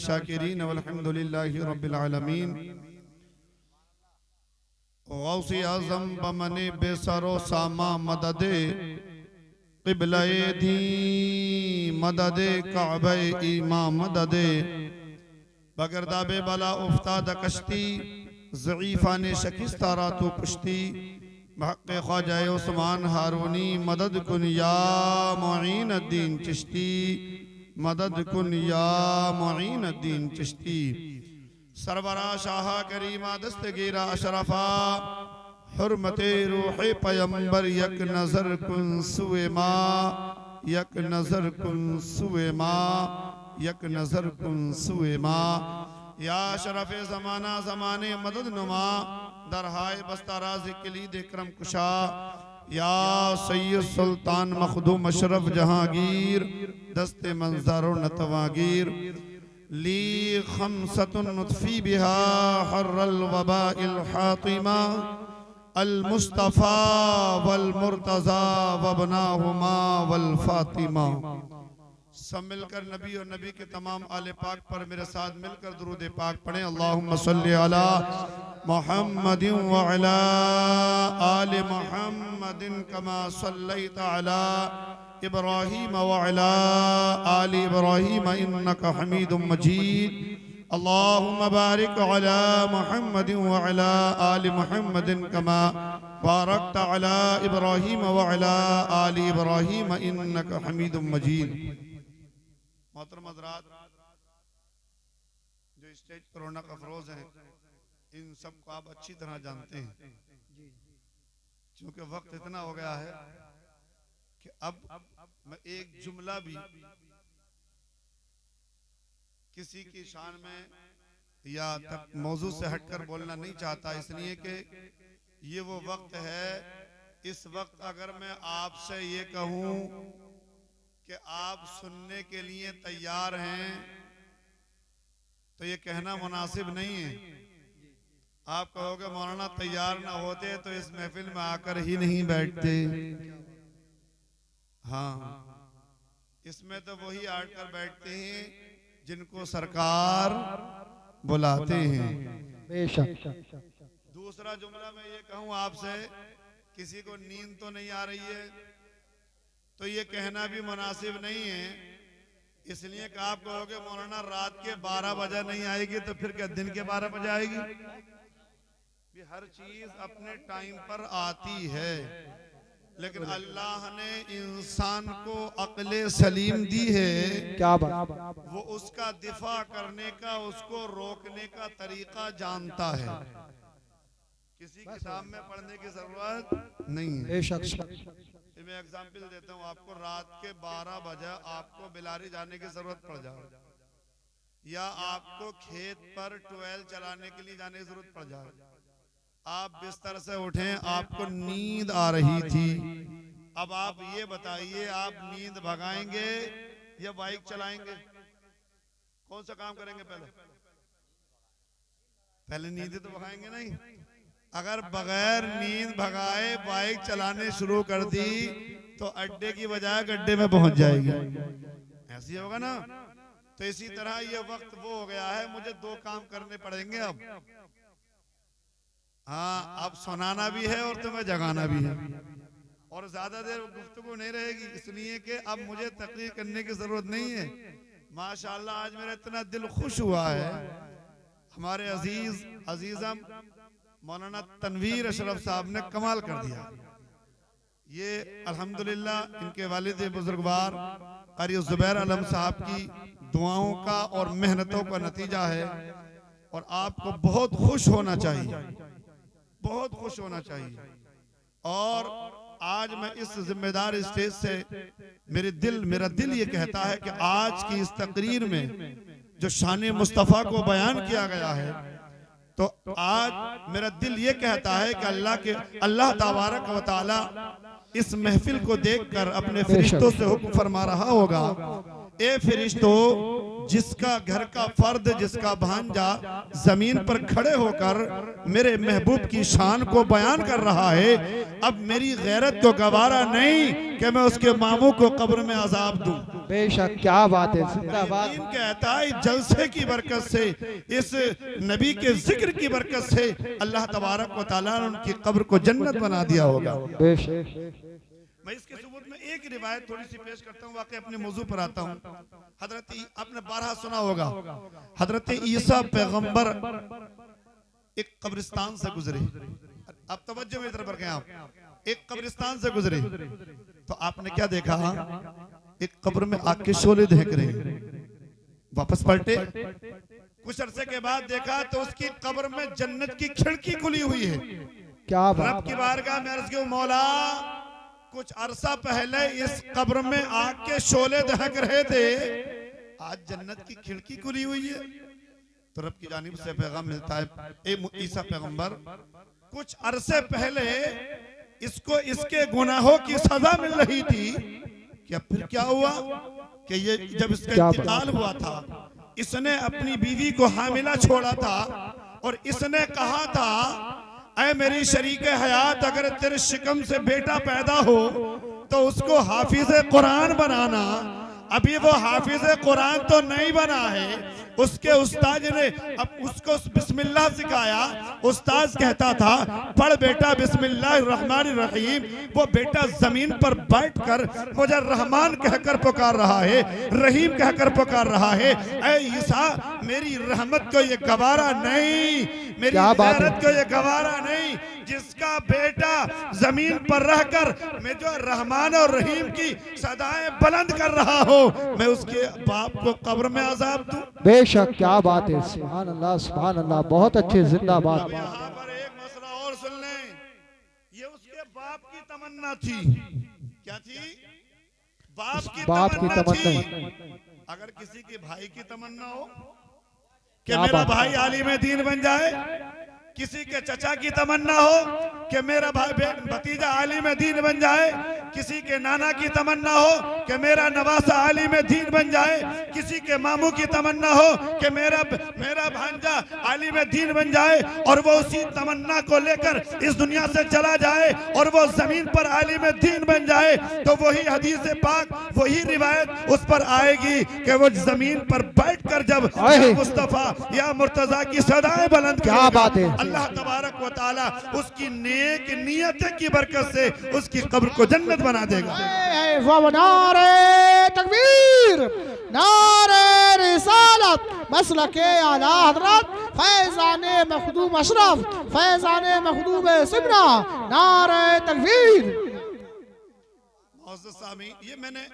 शाकिरीन वल्हम्दुलिल्लाहि रब्बिल आलमीन। गौसे आज़म बमने बेसरो सामा मददे क़िबले दी मददे काबे ईमा मददे बगरदाबे बला उफ्ताद कश्ती ज़ईफ़ा ने शकिस्तारा तो पुश्ती महक़ ख्वाजा उस्मान हारूनी मदद कुन या मुईन अद्दीन चिश्ती मदद कुन या मुईन अद्दीन चिश्ती। सरवरा शाह करीमा दस्तगीरा अशरफा हुर्मते रूहे पैगंबर यक नजर कुन सुए मा यक नजर कुन सुए मा यक नजर कुन सुए मा। या शरफ़े ज़माना ज़माने मदद नुमा दरहाय बस्ताराज़ किलीद इकरम कुशा। या सैयद सुल्तान मखदूम अशरफ जहांगीर दस्ते मंजर नतवागीर ली खमसतुन नुत्फी बिहा हर्रल वबाइल हातिमा अल मुस्तफ़ा वल मुर्तज़ा वबनाहुमा वल फातिमा। सब मिलकर नबी और नबी के तमाम आले पाक पर मेरे साथ मिलकर दुरूद पाक पढ़ें। अल्लाहुम्मा सल्ली अला मुहम्मदिन व अला आले मुहम्मदिन कमा सल्लैता अला इब्राहीम व अला आले इब्राहीम इन्नका हमीदुम मजीद। अल्लाहुम्मा बारिक अला मुहम्मदिन व अला आले मुहम्मदिन कमा बारकता अला इब्राहीम व अला आले इब्राहीम इन्नका हमीदुम मजीद। मोहतरम हज़रात, जो स्टेज पर रौनक अफरोज हैं, इन सब को आप अच्छी तरह जानते हैं। क्योंकि वक्त इतना हो गया है कि अब मैं एक जुमला भी किसी की शान में या तक मौजू से हटकर बोलना नहीं चाहता, इसलिए कि ये वो वक्त है। इस वक्त अगर मैं आपसे ये कहूं कि आप सुनने के लिए तैयार हैं तो ये कहना मुनासिब नहीं है। आप कहोगे मौलाना तैयार ना होते तो इस महफिल में आकर ही नहीं बैठते। हाँ, इसमें तो वही आकर बैठते हैं जिनको सरकार बुलाते हैं। दूसरा जुमला मैं ये कहूँ आपसे, किसी को नींद तो नहीं आ रही है तो ये कहना भी मुनासिब नहीं है, इसलिए कि आप कहोगे मौलाना रात के 12 बजे नहीं आएगी तो फिर क्या दिन के 12 बजे आएगी। भी हर चीज अपने टाइम पर आती है, लेकिन अल्लाह ने इंसान को अक्ले सलीम दी है। क्या बात, वो उसका दिफा करने का, उसको रोकने का तरीका जानता है। किसी किताब में पढ़ने की जरूरत नहीं है। मैं एग्जाम्पल देता हूँ आपको, रात के 12 बजे आपको बिलारी जाने की जरूरत पड़ जाए या आपको खेत पर ट्यूबवेल चलाने के लिए जाने की जरूरत पड़ जाए, आप बिस्तर से उठें, आपको नींद आ रही थी। अब आप ये बताइए, आप नींद भगाएंगे या बाइक चलाएंगे? कौन सा काम करेंगे? पहले नींद तो भगाएंगे नहीं। अगर बगैर नींद भगाए बाइक चलाने शुरू कर दी तो अड्डे की बजाय गड्ढे में पहुंच जाएगी। ऐसी होगा ना। तो इसी तरह ये वक्त वो हो गया है, मुझे 2 काम करने पड़ेंगे अब। हाँ, अब सुनाना भी है और तुम्हें जगाना भी है, और ज्यादा देर गुफ्तगू नहीं रहेगी, इसलिए कि अब मुझे तकरीर करने की जरूरत नहीं है। माशाअल्लाह आज मेरा इतना दिल खुश हुआ है, हमारे अजीजम मौलाना तनवीर अशरफ साहब ने कमाल कर दिया। ये अल्हम्दुलिल्लाह इनके वालिद बुजुर्गवार क़ारी ज़ुबैर आलम साहब की दुआओं का और मेहनतों का नतीजा है, और आपको बहुत खुश होना चाहिए, बहुत खुश होना चाहिए। और आज मैं इस जिम्मेदार स्टेज से मेरा दिल ये कहता है कि आज की इस तकरीर में जो शान मुस्तफ़ा को बयान किया गया है, तो आज मेरा दिल ये कहता है कि अल्लाह तबारक व तआला इस महफिल को देखकर अपने फरिश्तों से हुक्म फरमा रहा होगा, ए फरिश्तों, जिसका घर का फर्द, जिसका भांजा जमीन पर खड़े होकर मेरे महबूब की शान को बयान कर रहा है, अब मेरी गैरत को गवारा नहीं कि मैं उसके मामू को कब्र में अजाब दूं। बेशक, क्या बात है, जिंदाबाद। यकीन कहता है जलसे की बरकत से, इस नबी के जिक्र की बरकत से अल्लाह तबारक व तआला ने उनकी कब्र को जन्नत बना दिया होगा। बेशक। मैं इसके सबूत में एक रिवायत थोड़ी सी पेश करता हूँ, वाकई अपने मौजू पर आता हूँ। हजरत आपने बारहा सुना होगा, हजरत ईसा पैगंबर एक कब्रिस्तान से गुजरे। अब तवज्जो मेरी तरफ रखें आप, एक कब्रिस्तान से गुजरे तो आपने क्या देखा, एक कब्र में आग के शोले दहक रहे हैं। वापस पलटे, कुछ अरसे के बाद देखा तो उसकी कब्र में जन्नत की खिड़की खुली हुई है। क्या रब बात। की बारगाह में अर्ज किया, मौला कुछ अरसा पहले इस कब्र में आग के शोले दहक रहे थे, आज जन्नत की खिड़की खुली हुई है। तो रब की जानिब से पैगाम मिलता है, ए ईसा पैगंबर, कुछ अरसे पहले इसको इसके गुनाहों की सजा मिल रही थी, क्या फिर क्या हुआ कि ये जब इसका इंतकाल हुआ था, इसने अपनी बीवी को हामिला छोड़ा था और इसने कहा था, ऐ मेरी शरीक हयात, अगर तेरे शिकम से बेटा पैदा हो तो उसको हाफिज कुरान बनाना। अभी वो हाफिज कुरान तो नहीं बना है, उसके उस्ताद ने अब उसको बिस्मिल्लाह सिखाया। उस्ताद कहता था, पढ़ बेटा बिस्मिल्लाहिर्रहमानिर्रहीम। वो बेटा जमीन पर बैठकर मुझे रहमान कहकर पुकार रहा है, रहीम कहकर पुकार रहा है। ऐ ईसा, मेरी रहमत को ये गवारा नहीं, मेरी गैरत को ये गवारा नहीं, जिसका बेटा जमीन पर रहकर मैं जो रहमान और रहीम की सदाएं बुलंद कर रहा हो, मैं उसके बाप को कब्र में अजाब दूं। बेशक, क्या बात है, सुभान अल्लाह, सुभान अल्लाह, बहुत अच्छे, जिंदाबाद। यहाँ पर एक मसला और सुन लें, ये उसके बाप की तमन्ना थी। क्या थी? बाप की तमन्ना थी। अगर किसी के भाई की तमन्ना हो कि मेरा भाई आलिम दीन बन जाए, किसी के चचा की तमन्ना हो कि मेरा भाई भतीजा आलिम दीन बन जाए, किसी के नाना की तमन्ना हो कि मेरा नवासा आलिम दीन बन जाए, किसी के मामू की तमन्ना हो कि मेरा भांजा आलिम दीन बन जाए, और वो उसी तमन्ना को लेकर इस दुनिया से चला जाए और वो जमीन पर आलिम दीन बन जाए, तो वही हदीस पाक, वही रिवायत उस पर आएगी कि वो जमीन पर बैठकर जब मुस्तफा या मुर्तजा की सदाएं बुलंद, क्या बात है, अल्लाह तबारक व तआला उसकी नेक नियत की बरकत से उसकी कब्र को जन्नत बना देगा। नारे तकबीर, नारे रिसालत, मसलके आला हज़रत फैज़ाने मखदूम अशरफ, फैज़ाने मखदूम सिमरा, नारे तकबीर। मौजूद सामी, ये मैंने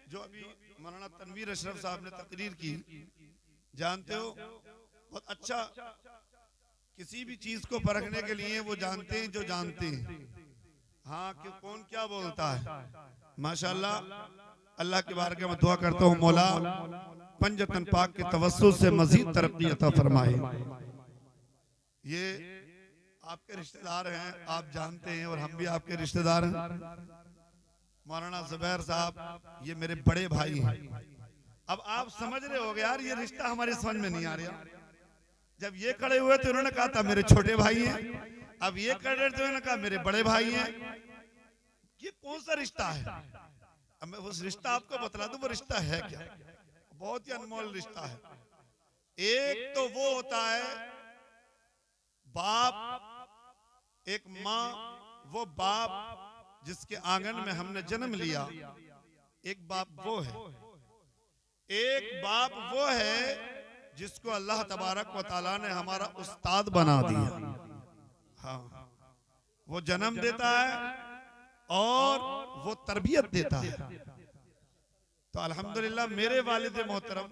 जो अभी मौलाना तनवीर अशरफ साहब ने तकरीर की, जानते हो बहुत अच्छा, किसी भी चीज को परखने के लिए वो जानते हैं जो जानते हैं, हाँ कि कौन क्या बोलता है। माशाल्लाह, अल्लाह के बारगाह में दुआ करता हूँ, मौला पंजतन पाक के तवस्सुल से मजीद तरक्की अता फरमाए। ये आपके रिश्तेदार हैं, आप जानते हैं, और हम भी आपके रिश्तेदार हैं। मौलाना जुबैर साहब ये मेरे बड़े भाई हैं। अब आप समझ रहे हो यार, ये रिश्ता हमारे समझ में नहीं आ रहा। जब ये खड़े हुए तो उन्होंने कहा था मेरे छोटे भाई हैं, अब ये खड़े थे उन्होंने कहा मेरे बड़े भाई हैं। ये कौन सा रिश्ता है? अब मैं उस रिश्ता आपको बतला दूं, वो रिश्ता है क्या? बहुत ही अनमोल रिश्ता है। एक तो वो होता है बाप, एक माँ, वो बाप जिसके आंगन में हमने जन्म लिया, एक बाप वो है। एक बाप वो है जिसको अल्लाह तबारक व तआला ने हमारा उस्ताद बना दिया। हाँ, वो जन्म देता है और वो तरबियत देता है। तो अल्हम्दुलिल्लाह मेरे वालिद मोहतरम,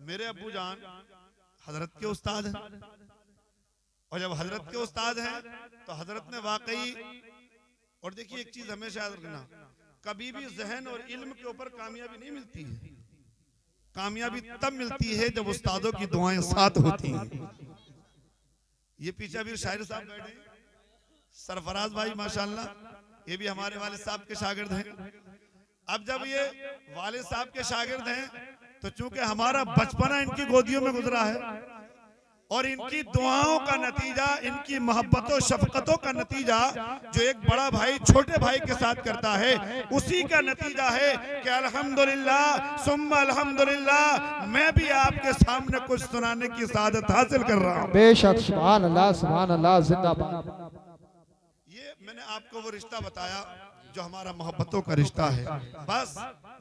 मेरे अब्बू जान हजरत के उस्ताद हैं, और जब हजरत के उस्ताद हैं तो हजरत ने वाकई, और देखिए एक चीज हमेशा याद रखना, कभी भी जहन और इल्म के ऊपर कामयाबी नहीं मिलती है। कामयाबी तब मिलती है जब उस्तादों की दुआएं साथ होती हैं। ये पीछे भी शायर साहब बैठे, सरफराज भाई माशाल्लाह, ये भी हमारे वालिद साहब के शागिर्द हैं। अब जब ये वालिद साहब के शागिर्द हैं तो चूंकि हमारा बचपना इनकी गोदियों में गुजरा है, और इनकी दुआओं का नतीजा, इनकी मोहब्बतों शफकतों का नतीजा जो एक बड़ा भाई छोटे भाई के साथ करता है, उसी का नतीजा है कि अल्हम्दुलिल्लाह सुम्मा अल्हम्दुलिल्लाह मैं भी आपके सामने कुछ सुनाने की सादत हासिल कर रहा हूँ। बेशक सुभान अल्लाह जिंदाबाद। ये मैंने आपको वो रिश्ता बताया जो हमारा मोहब्बतों का रिश्ता है। बस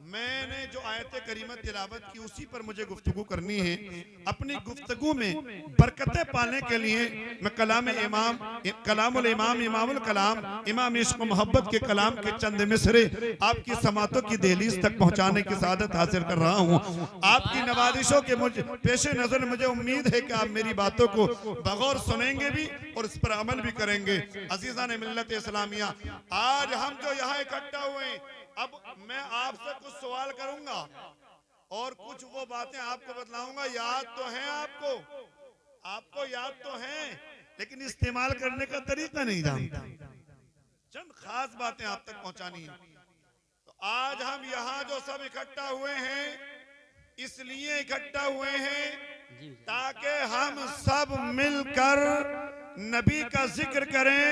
मैंने जो आयत करीमत तिलावत की उसी पर मुझे गुफ्तगू करनी है। अपनी गुफ्तगू में बरकतें पाने के लिए मैं कलामुल इमाम इमामुल कलाम इमाम इश्क मोहब्बत के कलाम के चंद मिसरे आपकी समातों की दहलीज तक पहुंचाने की सादत हासिल कर रहा हूं। आपकी नवाजिशों के मुझे पेशे नजर मुझे उम्मीद है कि आप मेरी बातों को बगौर सुनेंगे भी और इस पर अमल भी करेंगे। अजीज़ान मिल्लत इस्लामिया, आज हम जो यहाँ इकट्ठा हुए, अब मैं आपसे कुछ सवाल करूंगा और कुछ वो बातें आपको बतलाऊंगा। याद तो है आपको याद तो है, लेकिन इस्तेमाल करने का तरीका नहीं जानते। चंद खास बातें आप तक पहुंचानी है। तो आज हम यहाँ जो सब इकट्ठा हुए हैं, इसलिए इकट्ठा हुए हैं ताकि हम सब मिलकर नबी का जिक्र करें,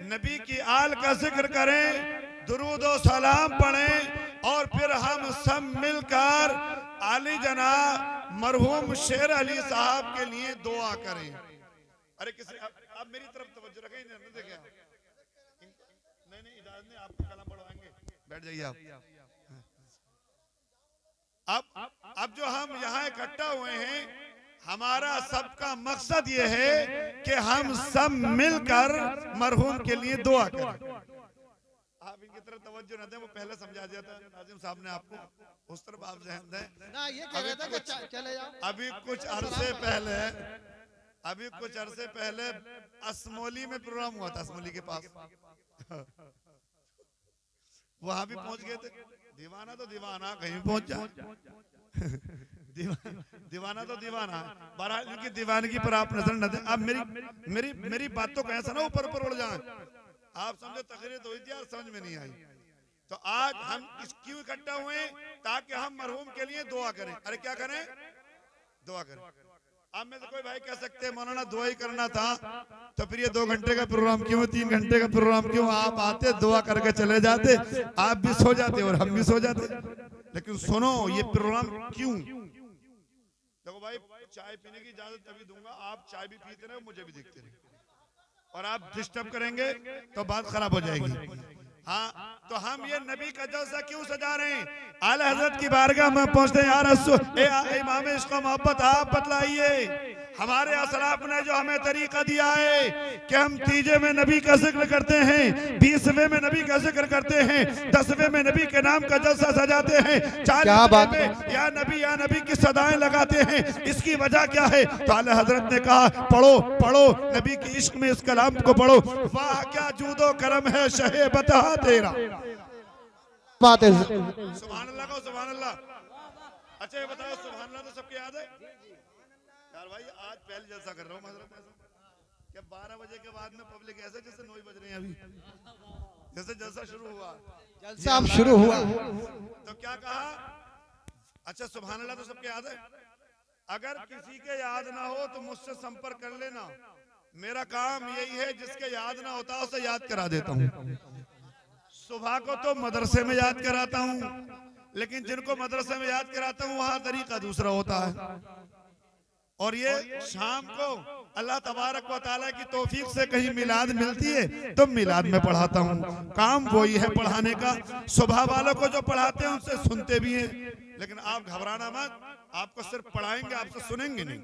नबी की आल का जिक्र करें, दुरूद और सलाम पढ़ें और फिर हम सब मिलकर आली जनाब मरहूम शेर अली साहब के लिए दुआ करें। अरे किसी आप मेरी तरफ तवज्जो रखें, देखें नहीं इजाजत नहीं, आपको कलाम पढ़वाएंगे, बैठ जाइए आप। अब जो हम यहाँ इकट्ठा हुए हैं, हमारा सबका मकसद ये है कि हम सब मिलकर मरहूम के लिए दुआ करें। आप इनकी तरफ तवज्जो न दें, वो पहले समझा दिया था नाजिम साहब ने आपको, उस तरफ आप ज़हन दें ना। ये कह रहा था कि चले जाओ। अभी कुछ अरसे पहले असमोली में प्रोग्राम हुआ था, असमोली के पास वहां भी पहुंच गए थे। दीवाना तो दीवाना कहीं पहुंच जाए दीवाना तो दीवाना। बहरहाल इनकी दीवानगी पर आप नजर न दें। अब मेरी बातों का ऐसा ना ऊपर उड़ जाए, आप समझो तकरीर तो हुई थी यार, समझ में नहीं आई। तो आज हम क्यों इकट्ठा हुए? ताकि हम मरहूम के लिए दुआ करें। अरे क्या करें? दुआ करें। अब में से कोई भाई कह सकते हैं मौलाना दुआ ही करना था तो फिर ये 2 घंटे का प्रोग्राम क्यों, 3 घंटे का प्रोग्राम क्यों? आप आते दुआ करके चले जाते, आप भी सो जाते और हम भी सो जाते। लेकिन सुनो, ये प्रोग्राम क्यों? देखो भाई, चाय पीने की इजाजत तभी दूंगा आप चाय भी पीते रहे, मुझे भी देखते रहे, और आप डिस्टर्ब करेंगे तो बात खराब हो जाएगी। हाँ, तो हम ये नबी का जलसा क्यों सजा रहे हैं? आला हजरत की बारगाह में पहुंचते हैं, यार इमाम इश्क मोहब्बत आप बतलाइए। हमारे असलाफ ने जो हमें तरीका दिया है कि हम 3 में नबी का जिक्र करते हैं, 20वें में नबी का जिक्र करते हैं, 10वें में नबी के नाम का जलसा सजाते हैं, 40वें में या नबी की सदाएं लगाते हैं। इसकी वजह क्या है? तो आला हजरत ने कहा पढ़ो नबी के इश्क में इस कलाम को पढ़ो। वाह क्या जूदो करम है शहे बता तेरा। सुभान अल्लाह को सुभान अल्लाह। अच्छा ये बताओ, सुभान अल्लाह तो सबको याद है यार भाई? आज पहले जलसा कर रहा हूँ क्या 12 बजे के बाद में पब्लिक ऐसे जैसे 9 बज रहे हैं अभी, जैसे जलसा शुरू हुआ, जलसा अब शुरू हुआ तो क्या कहा? अच्छा सुभान अल्लाह तो सबको याद है। अगर किसी के याद ना हो तो मुझसे संपर्क कर लेना। मेरा काम यही है, जिसके याद ना होता उसे याद करा देता हूँ। सुबह को तो मदरसे में याद कराता हूँ, लेकिन जिनको मदरसे में याद कराता हूँ वहां तरीका दूसरा होता है। और ये शाम को अल्लाह तबारक व तआला की तौफीक से कहीं मिलाद मिलती है तो मिलाद में पढ़ाता हूँ। काम वही है पढ़ाने का। सुबह वालों को जो पढ़ाते हैं उनसे सुनते भी हैं, लेकिन आप घबराना मत, आपको सिर्फ पढ़ाएंगे, आपसे सुनेंगे नहीं।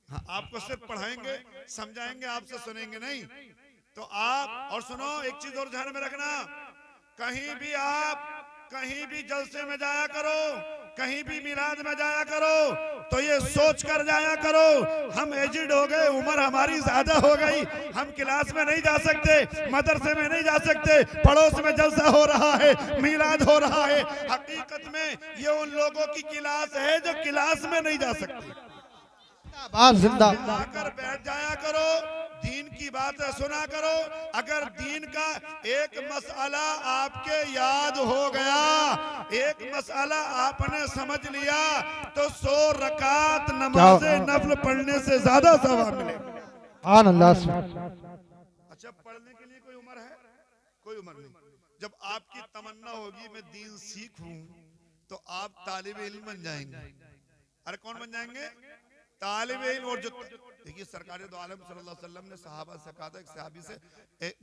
हाँ, आपको सिर्फ पढ़ाएंगे, समझाएंगे, आपसे सुनेंगे नहीं। तो आप और सुनो, एक चीज और ध्यान में रखना, कहीं भी जलसे में जाया करो, कहीं भी मिलाद में जाया करो तो ये सोच कर जाया करो, हम एजिड हो गए, उम्र हमारी ज्यादा हो गई, हम क्लास में नहीं जा सकते, मदरसे में नहीं जा सकते, पड़ोस में जलसा हो रहा है, मिलाद हो रहा है। हकीकत में ये उन लोगों की क्लास है जो क्लास में नहीं जा सकते। आकर बैठ जाया करो, दीन की की बातें सुना करो। अगर दीन का एक मसला आपके याद हो गया, एक मसला आपने समझ लिया, तो 100 रकात नमाज नफल पढ़ने से ज्यादा सवाब मिलेगा। अच्छा, पढ़ने के लिए कोई उम्र है? कोई उम्र नहीं। जब आपकी तमन्ना होगी मैं दीन सीखूं, तो आप तालिब इल्म बन जाएंगे। अरे कौन बन जाएंगे? तालिब इल्म। और जो देखिए सरकार दो आलम सल्लल्लाहु अलैहि वसल्लम ने सहाबा से कहा था, एक सहाबी से,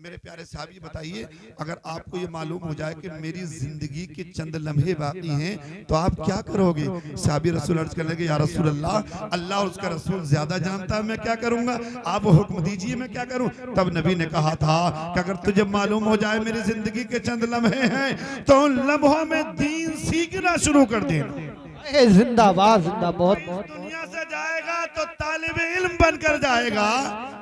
मेरे प्यारे सहाबी बताइए, अगर आपको ये मालूम हो जाए कि मेरी जिंदगी के चंद लम्हे बाकी हैं तो आप क्या करोगे? सहाबी रसूल अर्ज करने लगे, या रसूल अल्लाह, अल्लाह और उसका रसूल ज्यादा जानता है, मैं क्या करूंगा, आप हुक्म दीजिए मैं क्या करूं। तब नबी ने कहा था कि अगर तुझे मालूम हो जाए मेरी जिंदगी के चंद लम्हे हैं तो उन लम्हों में दीन सीखना शुरू कर देना। जिंदाबाद जिंदाबाद। दुनिया से जाएगा तो तालिब इल्म बनकर जाएगा।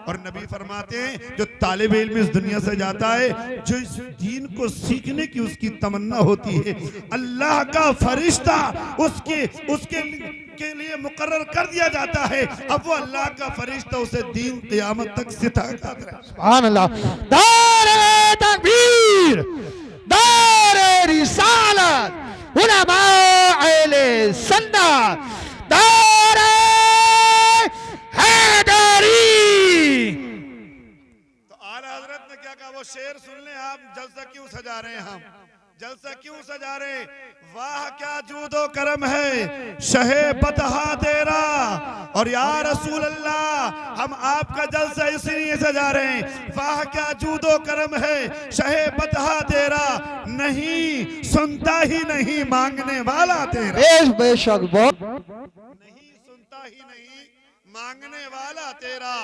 और नबी फरमाते हैं जो तालिब इल्म इस दुनिया से जाता है, जो इस दीन को सीखने की उसकी तमन्ना होती है, अल्लाह का फरिश्ता उसके के लिए मुकर्रर कर दिया जाता है। अब वो अल्लाह का फरिश्ता उसे दीन क़यामत तक सिखाता है। सुभान अल्लाह। दारे तकबीर, दारे रिसालत, उलमा अहले सुन्नत, दारे हैदरी। तो आला हजरत ने क्या कहा, वो शेर सुन ले आप। जलसा क्यों सजा रहे हैं हम, जलसा क्यों सजा रहे? वाह क्या जूदो करम है शहे बतहा तेरा। और या रसूल अल्लाह, हम आपका जलसा इसलिए सजा रहे हैं, वाह क्या जूदो करम है शहे बतहा तेरा, नहीं सुनता ही नहीं मांगने वाला तेरा। बेशक बहुत नहीं सुनता ही नहीं मांगने वाला तेरा।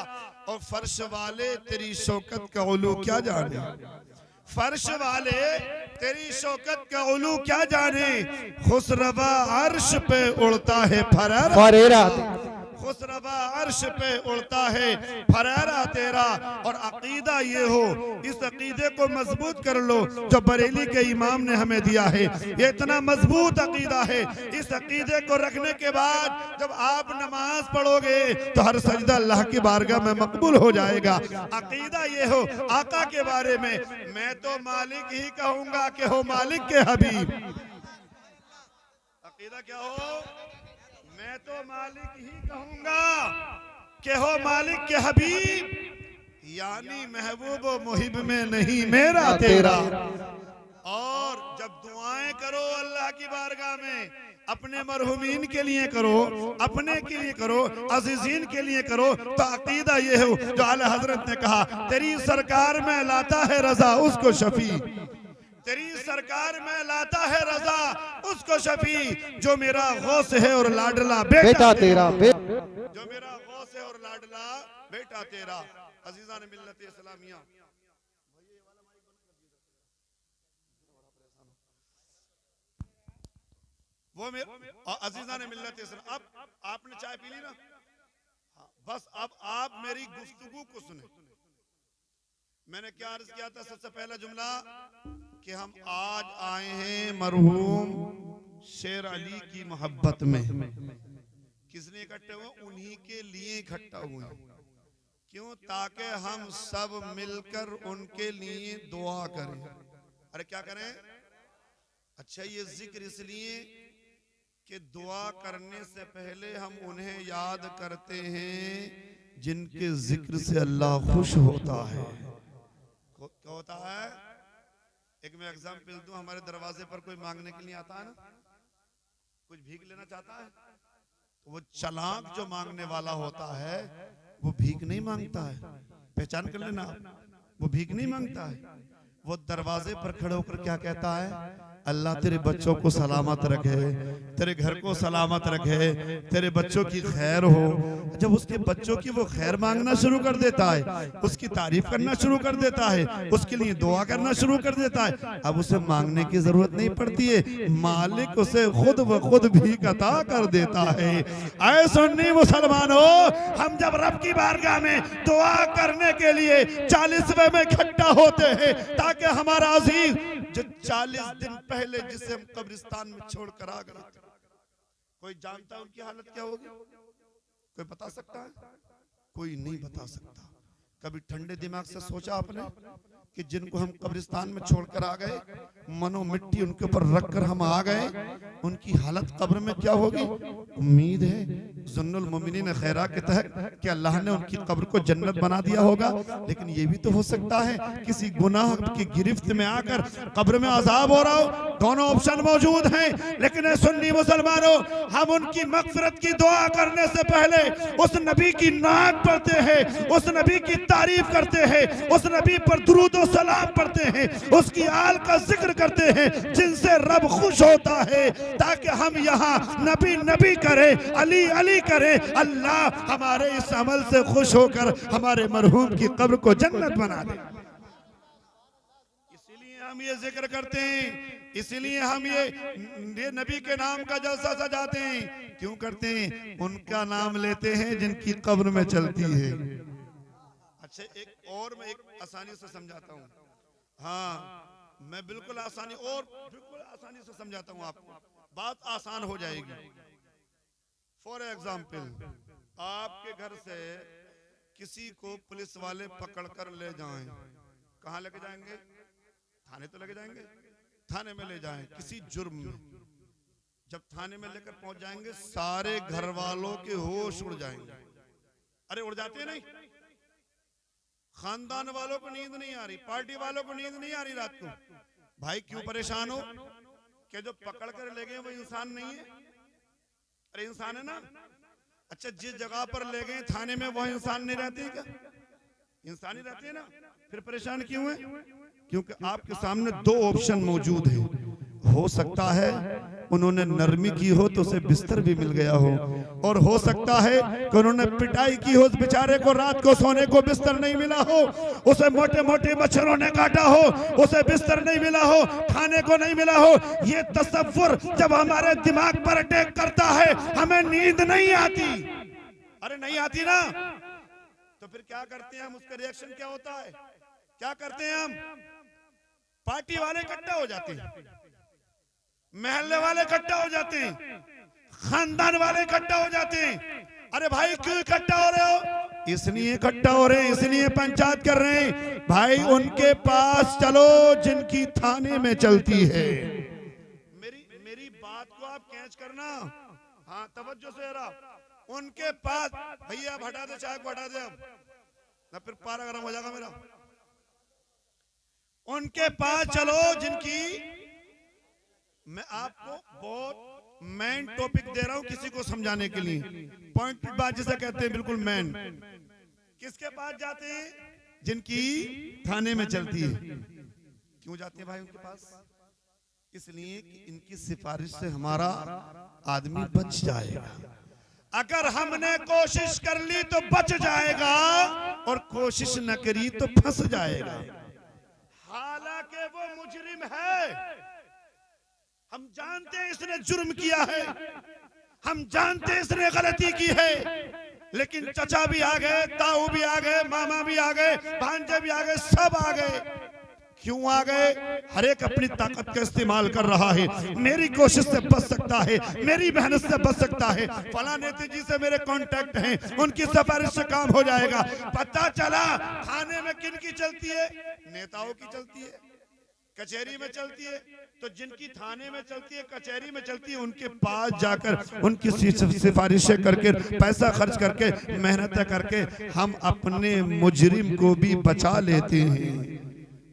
और फर्श वाले तेरी शौकत का उलू क्या जाने, फर्श वाले तेरी शौकत का उलू क्या जाने। खुसरवा अर्श पे उड़ता है फरेरा, खुसरवा अर्श पे उड़ता है फरेरा तेरा। और अकीदा ये हो, इस अकीदे को मजबूत कर लो जो बरेली के इमाम ने हमें दिया है। ये इतना मजबूत अकीदा है, इस अकीदे को रखने के बाद जब आप नमाज पढ़ोगे तो हर सजदा अल्लाह की बारगाह में मकबूल हो जाएगा। अकीदा ये हो आका के बारे में, मैं तो मालिक ही कहूंगा कि हो मालिक के हबीब। अकीदा क्या हो, मैं तो मालिक ही कहूंगा कि हो मालिक के हबीब, यानी महबूब व मुहिब में नहीं मेरा तेरा। और जब दुआएं करो अल्लाह की बारगाह में, अपने मरहुमीन के लिए करो, अपने के लिए करो, अजीजीन के लिए करो, तो अकीदा ये हो जो आला हजरत ने कहा, तेरी सरकार में लाता है रजा उसको शफी, तेरी सरकार में लाता है रजा उसको शफी, जो मेरा गौस है और लाडला बेटा तेरा, जो मेरा गौस है और लाडला बेटा तेरा। अजीज़ान मिल्लत इस्लामिया, वो मेरे अजीज़ान मिल्लत इस्लाम, अब आपने चाय पी ली ना, बस अब आप मेरी गुफ्तगू को सुने। मैंने क्या अर्ज किया था, सबसे पहला जुमला कि हम आज आए हैं मरहूम शेर अली की मोहब्बत में। किसने इकट्ठे हुए? उन्हीं के लिए इकट्ठा हुए। क्यों? ताकि हम सब मिलकर उनके लिए दुआ करें। अरे क्या करें? अच्छा, ये जिक्र इसलिए कि दुआ करने से पहले हम उन्हें याद करते हैं जिनके जिक्र से अल्लाह खुश होता है। क्या होता है? एक मैं एग्जाम्पल दूं, हमारे दरवाजे पर कोई मांगने के लिए आता है ना, कुछ भीख लेना चाहता है, तो वो चालाक जो मांगने वाला होता है वो भीख नहीं मांगता है। पहचान कर लेना, वो भीख नहीं मांगता है। वो दरवाजे पर खड़े होकर क्या कहता है? अल्लाह तेरे बच्चों को सलामत रखे, तेरे घर को सलामत रखे, तेरे बच्चों की खैर हो। जब उसके बच्चों की वो खैर मांगना शुरू कर देता है, उसकी तारीफ करना शुरू कर देता है, उसके लिए दुआ करना शुरू कर देता है, अब उसे मांगने की जरूरत नहीं पड़ती है, मालिक उसे खुद व खुद भीख अता कर देता है। ऐ सुन्नी मुसलमानों, हम जब रब की बारगाह में दुआ करने के लिए 40वें में इकट्ठा होते हैं, ताकि हमारा अजीज जो 40 दिन पहले जिसे हम कब्रिस्तान में छोड़कर आ गए, कोई जानता है उनकी हालत क्या होगी? कोई बता सकता है? कोई नहीं बता सकता। कभी ठंडे दिमाग से सोचा आपने कि जिनको हम कब्रिस्तान में छोड़कर आ गए, मनो मिट्टी उनके ऊपर रखकर हम आ गए, उनकी हालत कब्र में क्या होगी? उम्मीद है ज़ुन्नुल मोमिनीन खैरा के तहत कि अल्लाह ने उनकी कब्र को जन्नत बना दिया होगा। लेकिन ये भी तो हो सकता है किसी गुनाह की गिरफ्त में आकर कब्र में अजाब हो रहा हो। दोनों ऑप्शन मौजूद हैं। लेकिन सुन्नी मुसलमानों, हम उनकी मगफिरत की दुआ करने से पहले उस नबी की नात पढ़ते हैं, उस नबी की तारीफ करते हैं, उस नबी पर दुरूद और सलाम पढ़ते हैं, उसकी आल का जिक्र करते हैं जिनसे रब खुश होता है, ताकि हम यहाँ नबी नबी करें, अली अली करें। अल्लाह हमारे इस अमल से खुश होकर हमारे मरहूम की कब्र को जन्नत बना दे। इसीलिए हम ये जिक्र करते हैं, इसीलिए हम ये नबी के नाम का जलसा सजाते हैं। क्यों करते हैं? उनका नाम लेते हैं जिनकी कब्र में चलती है। अच्छा, एक और मैं एक आसानी से समझाता हूँ। हाँ, मैं बिल्कुल आसानी से समझाता हूँ, आपको बात आसान हो जाएगी। फॉर एग्जाम्पल, आपके घर से किसी को पुलिस वाले पकड़कर ले जाएं, कहाँ लेके जाएंगे? थाने तो लेके जाएंगे, थाने में ले जाएं किसी जुर्म में। जब थाने में लेकर पहुंच जाएंगे, सारे घर वालों के होश उड़ जाएंगे। अरे उड़ जाते नहीं? खानदान वालों को नींद नहीं आ रही, पार्टी वालों को नींद नहीं आ रही रात को। भाई क्यों परेशान हो? कि जो पकड़ कर ले गए वो इंसान नहीं है? अरे इंसान है ना। अच्छा, जिस जगह पर ले गए थाने में वो इंसान नहीं रहते क्या? इंसान ही रहते हैं ना। फिर परेशान क्यों है? क्योंकि आपके सामने दो ऑप्शन मौजूद है। हो सकता है उन्होंने नरमी की हो तो उसे बिस्तर भी मिल गया हो, और हो सकता है कि उन्होंने पिटाई की हो, उस बेचारे को रात को सोने को बिस्तर नहीं मिला हो, उसे मोटे मोटे मच्छरों ने काटा हो, उसे बिस्तर नहीं मिला हो, खाने को नहीं मिला हो। ये तसव्वुर जब हमारे दिमाग पर अटैक करता है, हमें नींद नहीं आती। अरे नहीं आती ना, तो फिर क्या करते हैं हम? उसका रिएक्शन क्या होता है? क्या करते हैं हम? पार्टी वाले इकट्ठा हो जाते हैं, महल्ले वाले इकट्ठा हो जाते हैं, खानदान वाले इकट्ठा हो जाते हैं। अरे भाई क्यों इकट्ठा हो रहे हो? इसलिए इकट्ठा हो रहे हैं, इसलिए पंचायत कर रहे हैं। भाई उनके पास चलो जिनकी थाने में चलती है। मेरी बात को आप कैच करना। हाँ, तवज्जो से जरा। उनके पास, भैया आप हटा दे, चाय को हटा दे, अब ना फिर पारा गरम हो जाएगा मेरा। उनके पास चलो जिनकी, मैं आपको बहुत मेन टॉपिक दे रहा हूं किसी को समझाने के लिए, पॉइंट बात जिसे कहते हैं, बिल्कुल मेन। किसके पास जाते हैं? जिनकी थाने में चलती है। क्यों जाते हैं भाई उनके पास? इसलिए कि इनकी सिफारिश से हमारा आदमी बच जाएगा। अगर हमने कोशिश कर ली तो बच जाएगा, और कोशिश न करी तो फंस जाएगा। हालांकि वो मुजरिम है, हम जानते हैं इसने जुर्म किया है, हम जानते हैं इसने गलती की है, लेकिन चचा भी आ गए, ताऊ भी आ गए, मामा भी आ गए, भांजे भी आ गए, सब आ गए। क्यों आ गए? हर एक अपनी ताकत का इस्तेमाल कर रहा है। मेरी कोशिश से बच सकता है, मेरी मेहनत से बच सकता है, फला नेता जी से मेरे कांटेक्ट हैं, उनकी सिफारिश से काम हो जाएगा। पता चला थाने में किन की चलती है? नेताओं की चलती है, कचहरी में चलती है। तो जिनकी थाने में चलती है, कचहरी में चलती है, उनके पास जाकर उनकी सिफारिशें करके, पैसा खर्च करके, मेहनत करके हम अपने मुजरिम को भी बचा लेते हैं।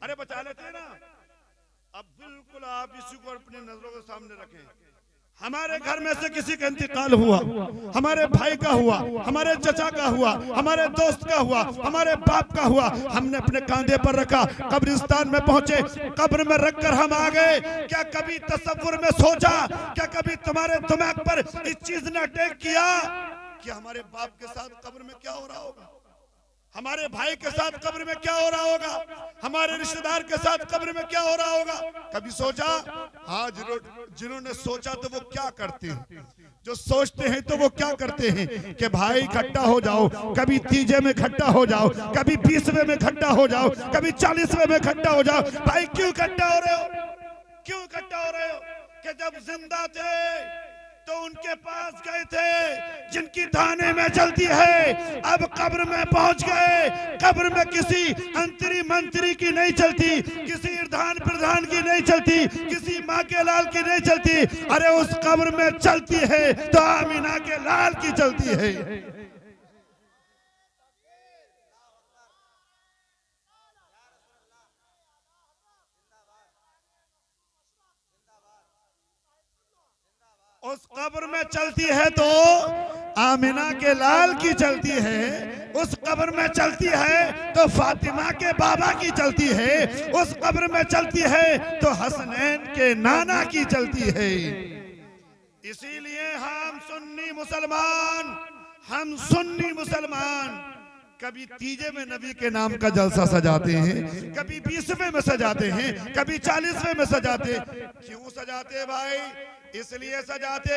अरे बचा लेते हैं ना। अब बिल्कुल आप इसी को अपनी नजरों के सामने रखें। हमारे घर में से किसी का इंतकाल हुआ, हमारे भाई का हुआ, हमारे चचा का हुआ, हमारे दोस्त का हुआ, हमारे बाप का हुआ, हमने अपने कांधे पर रखा, कब्रिस्तान में पहुंचे, कब्र में रखकर हम आ गए। क्या कभी तसव्वुर में सोचा, क्या कभी तुम्हारे दिमाग पर इस चीज ने अटैक किया कि हमारे बाप के साथ कब्र में क्या हो रहा होगा, हमारे भाई के साथ कब्र में क्या हो रहा होगा, हमारे रिश्तेदार के साथ कब्र में क्या हो रहा होगा? कभी सोचा? हाँ, जिन्होंने सोचा तो वो क्या करते हैं, जो सोचते हैं तो वो क्या करते हैं कि भाई इकट्ठा हो जाओ, कभी 30 में इकट्ठा हो जाओ, कभी 20वें में इकट्ठा हो जाओ, कभी 40वें में इकट्ठा हो जाओ। भाई क्यों इकट्ठा हो रहे हो? क्यों इकट्ठा हो रहे हो? कि जब जिंदा थे तो उनके पास गए थे जिनकी दाने में चलती है। अब कब्र में पहुंच गए, कब्र में किसी अंतरी मंत्री की नहीं चलती, किसी ईरधान प्रधान की नहीं चलती, किसी माँ के लाल की नहीं चलती। अरे उस कब्र में चलती है तो आमीना के लाल की चलती है। उस कब्र में चलती है तो आमिना के लाल की चलती है, उस कब्र में चलती है तो फातिमा के बाबा की चलती है, उस कब्र में चलती है तो हसनैन के नाना की चलती है। इसीलिए हम सुन्नी मुसलमान कभी तीजे में नबी के नाम का जलसा सजाते हैं, कभी 20वें में सजाते हैं, कभी 40वें में सजाते। क्यों सजाते भाई? इसलिए सजाते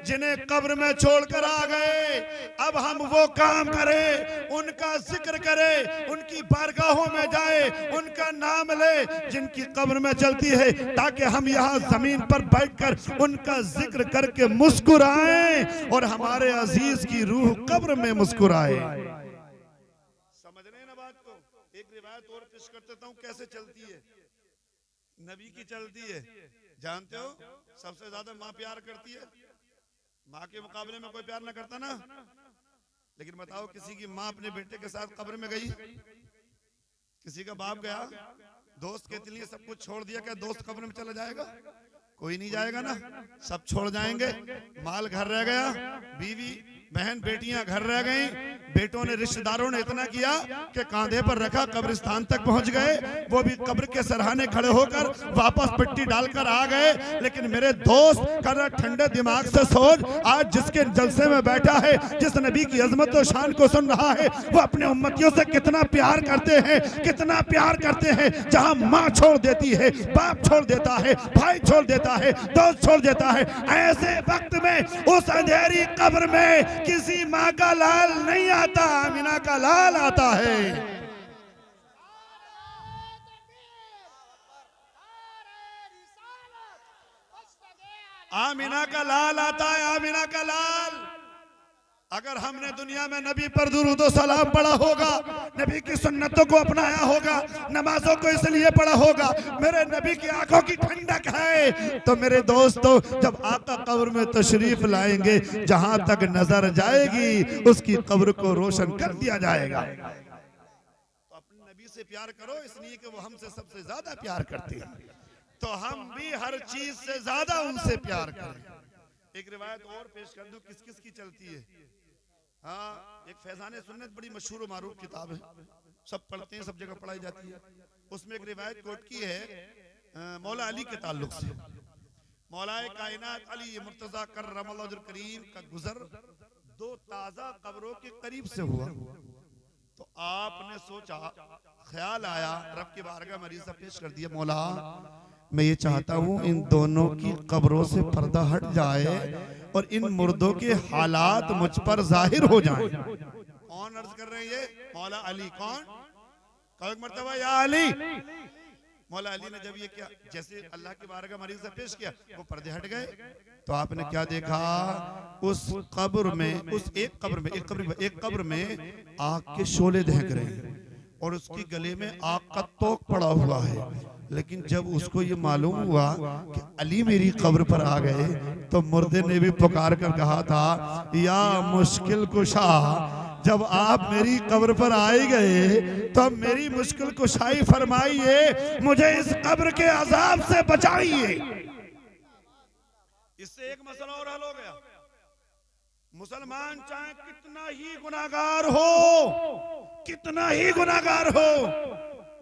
जिन्हें कब्र में छोड़कर आ गए, अब हम वो काम करें, उनका जिक्र करें, उनकी बारगाहों में जाए, उनका नाम ले जिनकी कब्र में चलती है, ताकि हम यहाँ जमीन पर बैठकर उनका जिक्र करके मुस्कुराएं और हमारे अजीज की रूह कब्र में मुस्कुराए। समझ रहे हैं ना बात को? एक रिवायत और पेश कर देता हूँ कैसे चलती है। नबी की चलती है, जानते हो सबसे ज्यादा माँ प्यार करती है। माँ के मुकाबले में कोई प्यार ना करता ना। लेकिन बताओ किसी की माँ अपने बेटे के साथ कब्र में गई, किसी का बाप गया, दोस्त के लिए सब कुछ छोड़ दिया, क्या दोस्त कब्र में चला जाएगा? कोई नहीं जाएगा ना, सब छोड़ जाएंगे। माल घर रह गया, बीवी बहन बेटियां घर रह गई, बेटों ने रिश्तेदारों ने इतना किया कि कांधे पर रखा, कब्रिस्तान तक पहुंच गए, वो भी कब्र के सरहाने खड़े होकर वापस पट्टी डालकर आ गए। लेकिन मेरे दोस्त कर ठंडे दिमाग से सोच, आज जिसके जलसे में बैठा है, जिस नबी की अजमत और शान को सुन रहा है, वो अपने उम्मतियों से कितना प्यार करते हैं, कितना प्यार करते हैं। जहां माँ छोड़ देती है, बाप छोड़ देता है, भाई छोड़ देता है, दोस्त छोड़ देता है, ऐसे वक्त में उस अंधेरी कब्र में किसी माँ का लाल नहीं आता, आमिना का लाल आता है। आमिना का लाल आता है, आमिना का लाल। अगर हमने दुनिया में नबी पर दुरूद व सलाम पढ़ा होगा, नबी की सुन्नतों को अपनाया होगा, नमाजों को इसलिए पढ़ा होगा, मेरे नबी की आंखों की ठंडक है, तो मेरे दोस्तों जब आका कब्र में तशरीफ लाएंगे, जहां तक नजर जाएगी उसकी कब्र को रोशन कर दिया जाएगा। तो अपने नबी से प्यार करो, इसलिए कि वो हमसे सबसे ज्यादा प्यार करते हैं, तो हम भी हर चीज से ज्यादा उनसे प्यार करें। एक रिवायत और पेश कर दूं किस किस की चलती है। हाँ, एक फैजाने सुन्नत बड़ी मशहूर मारूफ किताब है, सब पढ़ते हैं, सब जगह पढ़ाई जाती है। उसमें एक रिवायत कोट की है मौला अली के ताल्लुक से। मौलाए कायनात अली मुर्तजा कर्रमल्लाहु वजहुल करीम का गुजर दो ताजा कब्रों के करीब से हुआ। तो आपने सोचा, ख्याल आया, रब की बारगाह में अरीज़ा पेश कर दिया, मौला मैं ये चाहता हूँ इन दोनों की कब्रों से पर्दा हट जाए और इन मुर्दों के हालात मुझ पर जाहिर हो जाएं। कौन अर्ज कर रहे हैं ये? मौला अली। कौन? कहो एक मर्तबा या अली। मौला अली ने जब ये किया, जैसे अल्लाह की बारगाह में अरीज़ा पेश किया, वो पर्दे हट गए। तो आपने क्या देखा? उस कब्र में, उस एक कब्र में आग के शोले दहक रहे हैं और उसकी गले में आग का तोक पड़ा हुआ है। लेकिन जब उसको ये मालूम हुआ कि अली मेरी कब्र पर आ गए, तो मुर्दे ने भी पुकार कर कहा था, या मुश्किल कुशा, जब आप मेरी कब्र पर आए गए तो मेरी मुश्किल कुशाई फरमाइए, मुझे इस कब्र के अजाब से बचाइए। इससे एक मसला और हल हो गया। मुसलमान चाहे कितना ही गुनाहगार हो, कितना ही गुनाहगार हो,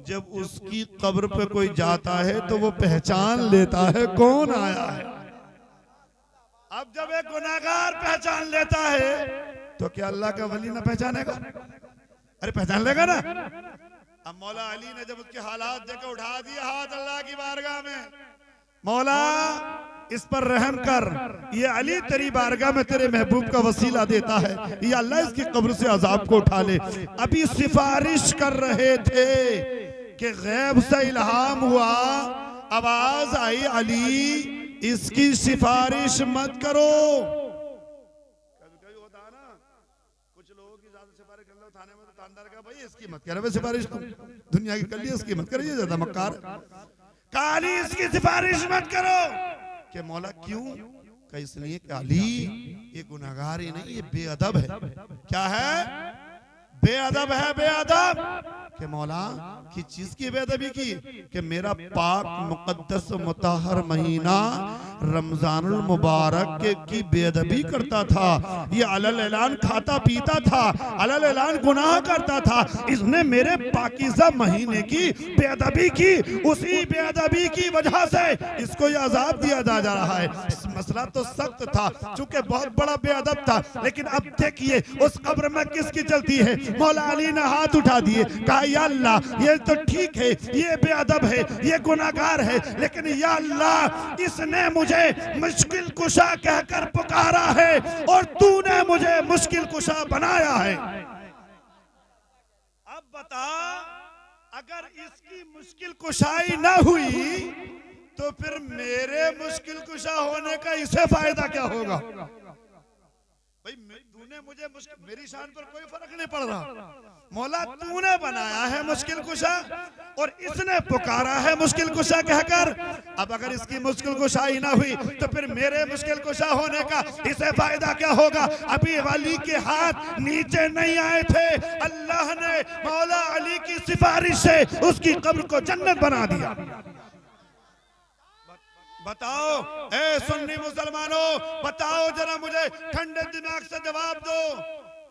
जब उसकी कब्र पे कोई जाता है तो वो पहचान लेता है कौन आया है। अब जब एक गुनाहगार पहचान लेता है तो क्या अल्लाह का वली ना पहचानेगा? अरे पहचान लेगा ना। अब मौला अली ने जब उसके हालात देकर उठा दिया हाथ अल्लाह की बारगाह में, मौला इस पर रहम कर, ये अली तेरी बारगाह में तेरे महबूब का वसीला देता है, ये अल्लाह इसकी कब्र से अजाब को उठा ले। अभी सिफारिश कर रहे थे कि गैब से इल्हाम हुआ, आवाज आई, अली इसकी सिफारिश मत करो। कभी कभी होता है ना, कुछ लोगों की ज्यादा सिफारिश कर लो थाने में, तो थानेदार का भाई इसकी मत करे सिफारिश, तुम दुनिया की कर ली, इसकी मत करिए, ज्यादा मक्कार। काली इसकी सिफारिश मत करो। कि मौला क्यों? कि इसलिए कि अली ये गुनाहगार ही नहीं, ये बेअदब है। क्या है? बेअदब है, बेअदब। कि मौला किस चीज की बेअदबी की? कि मेरा पाक मुकद्दस मुताहर महीना रमजानुल मुबारक के की बेअदबी करता था। ये अलल ऐलान खाता पीता था, अलल ऐलान गुनाह करता था। इसने मेरे पाकीज़ा महीने की बेअदबी की। उसी बेअदबी की वजह से इसको ये अजाब दिया जा रहा है। मसला तो सख्त था, चूंकि बहुत बड़ा बेअदब था। लेकिन अब देखिए उस कब्र में किसकी चलती है? मौला अली ने हाथ उठा दिए, कहा या अल्लाह ये तो ठीक है, ये बेअदब है, ये गुनाहगार है, लेकिन या अल्लाह इसने मुझे मुश्किल कुशा कहकर पुकारा है और तूने मुझे मुश्किल कुशा बनाया है। अब बता, अगर इसकी मुश्किल कुशाई ना हुई तो फिर मेरे मुश्किल कुशा होने का इसे फायदा क्या होगा? भाई तूने मुझे मेरी शान पर कोई फर्क नहीं पड़ रहा। मौला तूने बनाया है मुश्किल कुशा और इसने पुकारा है मुश्किल कुशा कहकर। अब अगर इसकी मुश्किल कुशाई ना हुई तो फिर मेरे मुश्किल कुशा होने का इसे फायदा क्या होगा? अभी वाली के हाथ नीचे नहीं आए थे, अल्लाह ने मौला अली की सिफारिश से उसकी कब्र को जन्नत बना दिया। बताओ ए सुन्नी मुसलमानों, बताओ जरा मुझे ठंडे दिमाग से जवाब दो,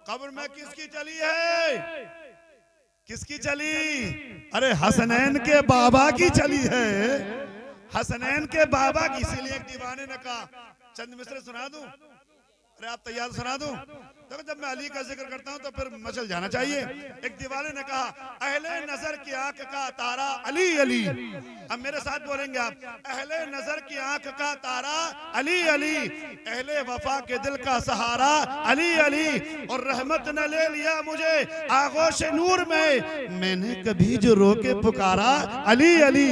कब्र में किसकी चली है? किसकी चली? अरे हसनैन के बाबा की चली है, हसनैन के बाबा की। इसीलिए एक दीवाने ने कहा, चंद मिसरे सुना दूं? अरे आप तैयार, सुना दूं? देखो जब मैं अली का जिक्र करता हूं तो फिर मचल जाना चाहिए। एक दीवाने ने कहा, अहले नजर की आंख का तारा अली अली। अब मेरे साथ बोलेंगे आप, अहले नजर की आंख का तारा अली अली, अहले वफा के दिल का सहारा अली अली। और रहमत ने ले लिया मुझे आगोश नूर में, मैंने कभी जो रोके पुकारा अली अली,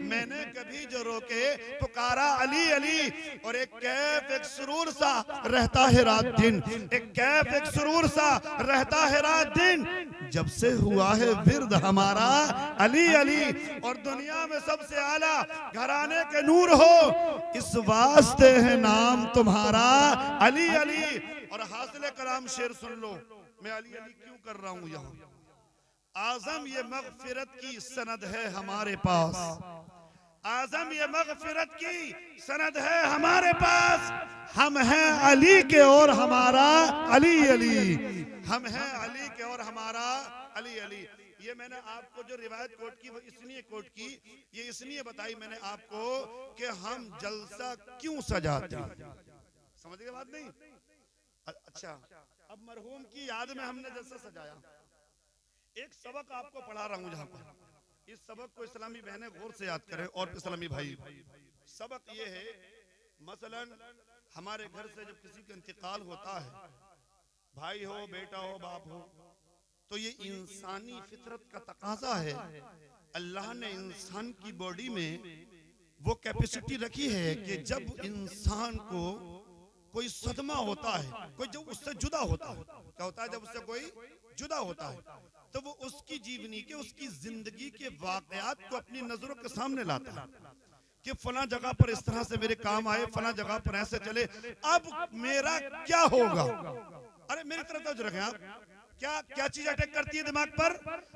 मैंने कभी जो रोके पुकारा अली अली। और एक कैफ एक सुरूर सा रहता है रात दिन, एक कैफ एक सुरूर सा रहता है रात दिन, जब से हुआ है विर्द हमारा अली अली। और दुनिया में सबसे आला घराने के नूर हो, इस वास्ते है नाम तुम्हारा अली अली। और हासिल कलाम शेर सुन लो, मैं अली अली क्यों कर रहा हूं यहाँ। आजम ये मगफिरत की सनद है हमारे पास, आजम ये मगफिरत की सनद है हमारे पास। हम हैं अली के और हमारा अली अली, हम हैं अली के और हमारा अली अली। ये मैंने आपको जो रिवायत कोट की वो इसलिए कोट की, ये इसलिए बताई मैंने आपको कि हम जलसा क्यों सजाते हैं। समझ गए बात नहीं? अच्छा, अब मरहूम की याद में हमने जलसा सजाया। एक सबक आपको पढ़ा रहा हूं जहां पर, इस सबक को इस्लामी बहनें गौर से याद करें और इस्लामी भाई। सबक ये है, मसलन हमारे घर से जब किसी का इंतकाल होता है, भाई हो, बेटा हो, बाप हो, तो ये इंसानी फितरत का तकाजा है। अल्लाह ने इंसान की बॉडी में वो कैपेसिटी रखी है कि जब इंसान को कोई सदमा होता है, कोई जब उससे जुदा होता है, क्या होता है जब उससे कोई जुदा होता है, तो वो उसकी जीवनी के, उसकी जिंदगी के वाकयात को अपनी नजरों के सामने लाता है कि फला जगह पर इस तरह से मेरे काम आए, फला जगह पर ऐसे चले, अब मेरा क्या होगा। अरे मेरी तरफ तवज्जो रखें आप, क्या क्या चीज अटैक करती है दिमाग पर?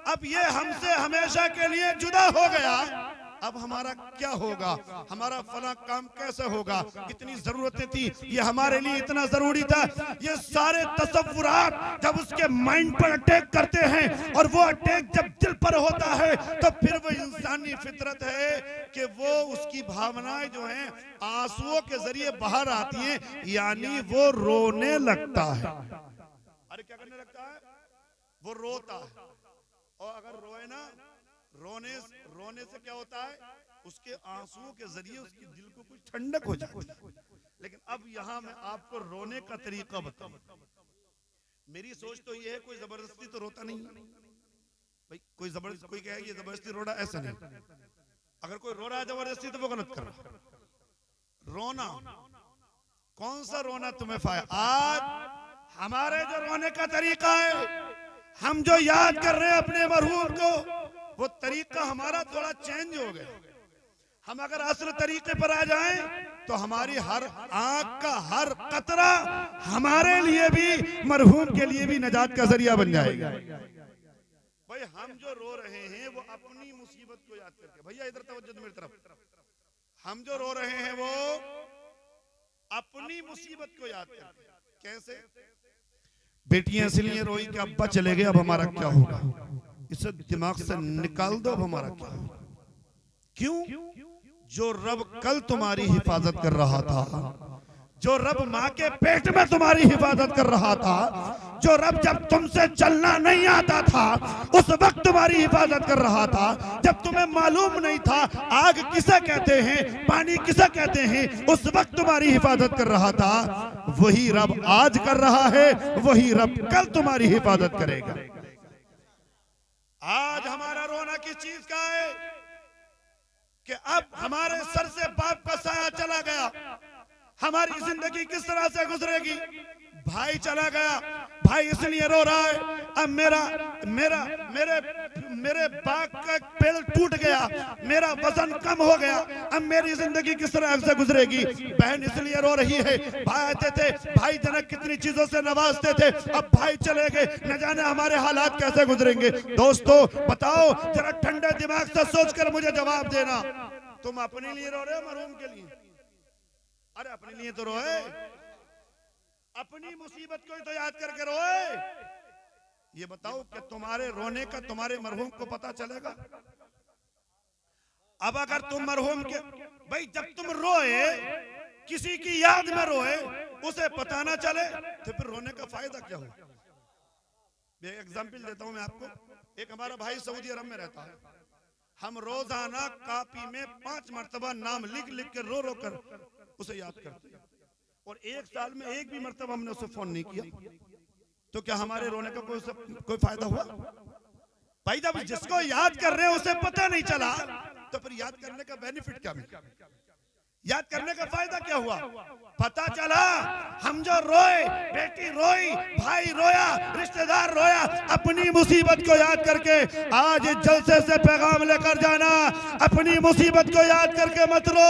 अब ये हमसे हमेशा के लिए जुदा हो गया, अब हमारा क्या होगा, हमारा फला काम कैसे होगा, इतनी जरूरतें थी, ये हमारे लिए इतना जरूरी था। ये सारे तसव्वुरात जब उसके माइंड पर अटैक करते हैं और वो अटैक जब दिल पर होता है, तो फिर वो इंसानी फितरत है कि वो उसकी भावनाएं जो हैं आंसुओं के जरिए बाहर आती हैं, यानी वो रोने लगता है। अरे क्या करने लगता है? वो रोता है। और अगर रोए ना, रोने से क्या होता है, उसके आंसुओं के जरिए उसके दिल को कुछ ठंडक हो जाती है। लेकिन अब यहां मैं आपको रोने का तरीका बताऊं। मेरी सोच तो ये है, कोई जबरदस्ती तो रोता नहीं भाई, कोई जबरदस्ती, कोई कहे जबरदस्ती रो रहा, ऐसा नहीं। अगर कोई रो रहा है जबरदस्ती तो वो गलत कर रहा है। रोना, कौन सा रोना तुम्हें फायदा? आज हमारे जो रोने का तरीका है, हम जो याद कर रहे हैं अपने मरहूम को, वो तरीका हमारा थोड़ा चेंज हो गया। हम अगर असल तरीके पर आ जाएं तो हमारी हर आंख का हर कतरा हमारे लिए भी, मरहूम के लिए भी नजात का जरिया बन जाएगा। भाई हम जो रो रहे हैं वो अपनी मुसीबत को याद करके, भैया इधर तवज्जो मेरी तरफ, हम जो रो रहे हैं वो अपनी मुसीबत को याद करके। कैसे? बेटियां इसलिए रोई कि अब्बा चले गए, अब हमारा क्या होगा? इसे दिमाग से निकाल दो, अब हमारा क्या होगा? क्यों? जो रब कल तुम्हारी हिफाजत कर रहा था, जो रब माँ के पेट में तुम्हारी हिफाजत कर रहा था, जो रब जब तुमसे चलना नहीं आता था उस वक्त तुम्हारी हिफाजत कर रहा था, जब तुम्हें मालूम नहीं था आग किसे कहते हैं, पानी किसे कहते हैं, उस वक्त तुम्हारी हिफाजत कर रहा था, वही रब आज कर रहा है, वही रब कल तुम्हारी हिफाजत करेगा। आज हमारा रोना किस चीज का है कि अब हमारे सर से बाप का साया चला गया, हमारी जिंदगी किस तरह से गुजरेगी? भाई चला गया, भाई इसलिए रो रहा है, अब मेरे बाप का पेड़ टूट गया, मेरा वजन कम हो गया, अब मेरी जिंदगी किस तरह से गुजरेगी? बहन इसलिए रो रही है, भाई आते थे, भाई जनक कितनी चीजों से नवाजते थे, अब भाई चले गए, न जाने हमारे हालात कैसे गुजरेंगे। दोस्तों बताओ जरा ठंडे दिमाग से सोचकर मुझे जवाब देना, तुम अपने लिए रो रहे हो मरहूम के लिए? अरे अपने लिए तो रोए, अपनी मुसीबत को ही तो याद करके रोए। ये बताओ कि तुम्हारे रोने का तुम्हारे मरहूम को पता चलेगा? अब अगर तुम मरहूम के, भाई जब तुम रोए, किसी की याद में रोए, उसे पता ना चले तो फिर रोने का फायदा क्या हो? एक एग्जाम्पल देता हूं मैं आपको। एक हमारा भाई सऊदी अरब में रहता है, हम रोजाना कॉपी में 5 मरतबा नाम लिख लिख के रो रो कर उसे याद करते हैं, और 1 साल में एक भी मरतबा हमने उसे फोन नहीं किया, तो क्या हमारे रोने का कोई फायदा हुआ? भाई जब जिसको याद कर रहे हैं उसे पता नहीं चला तो फिर याद करने का बेनिफिट क्या मिला? याद करने का फायदा क्या हुआ? पता चला हम जो रोए, बेटी रोई, भाई रोया, रिश्तेदार रोया, अपनी मुसीबत को याद करके आज इस जलसे से पैगाम लेकर जाना, अपनी मुसीबत को याद करके मत रो।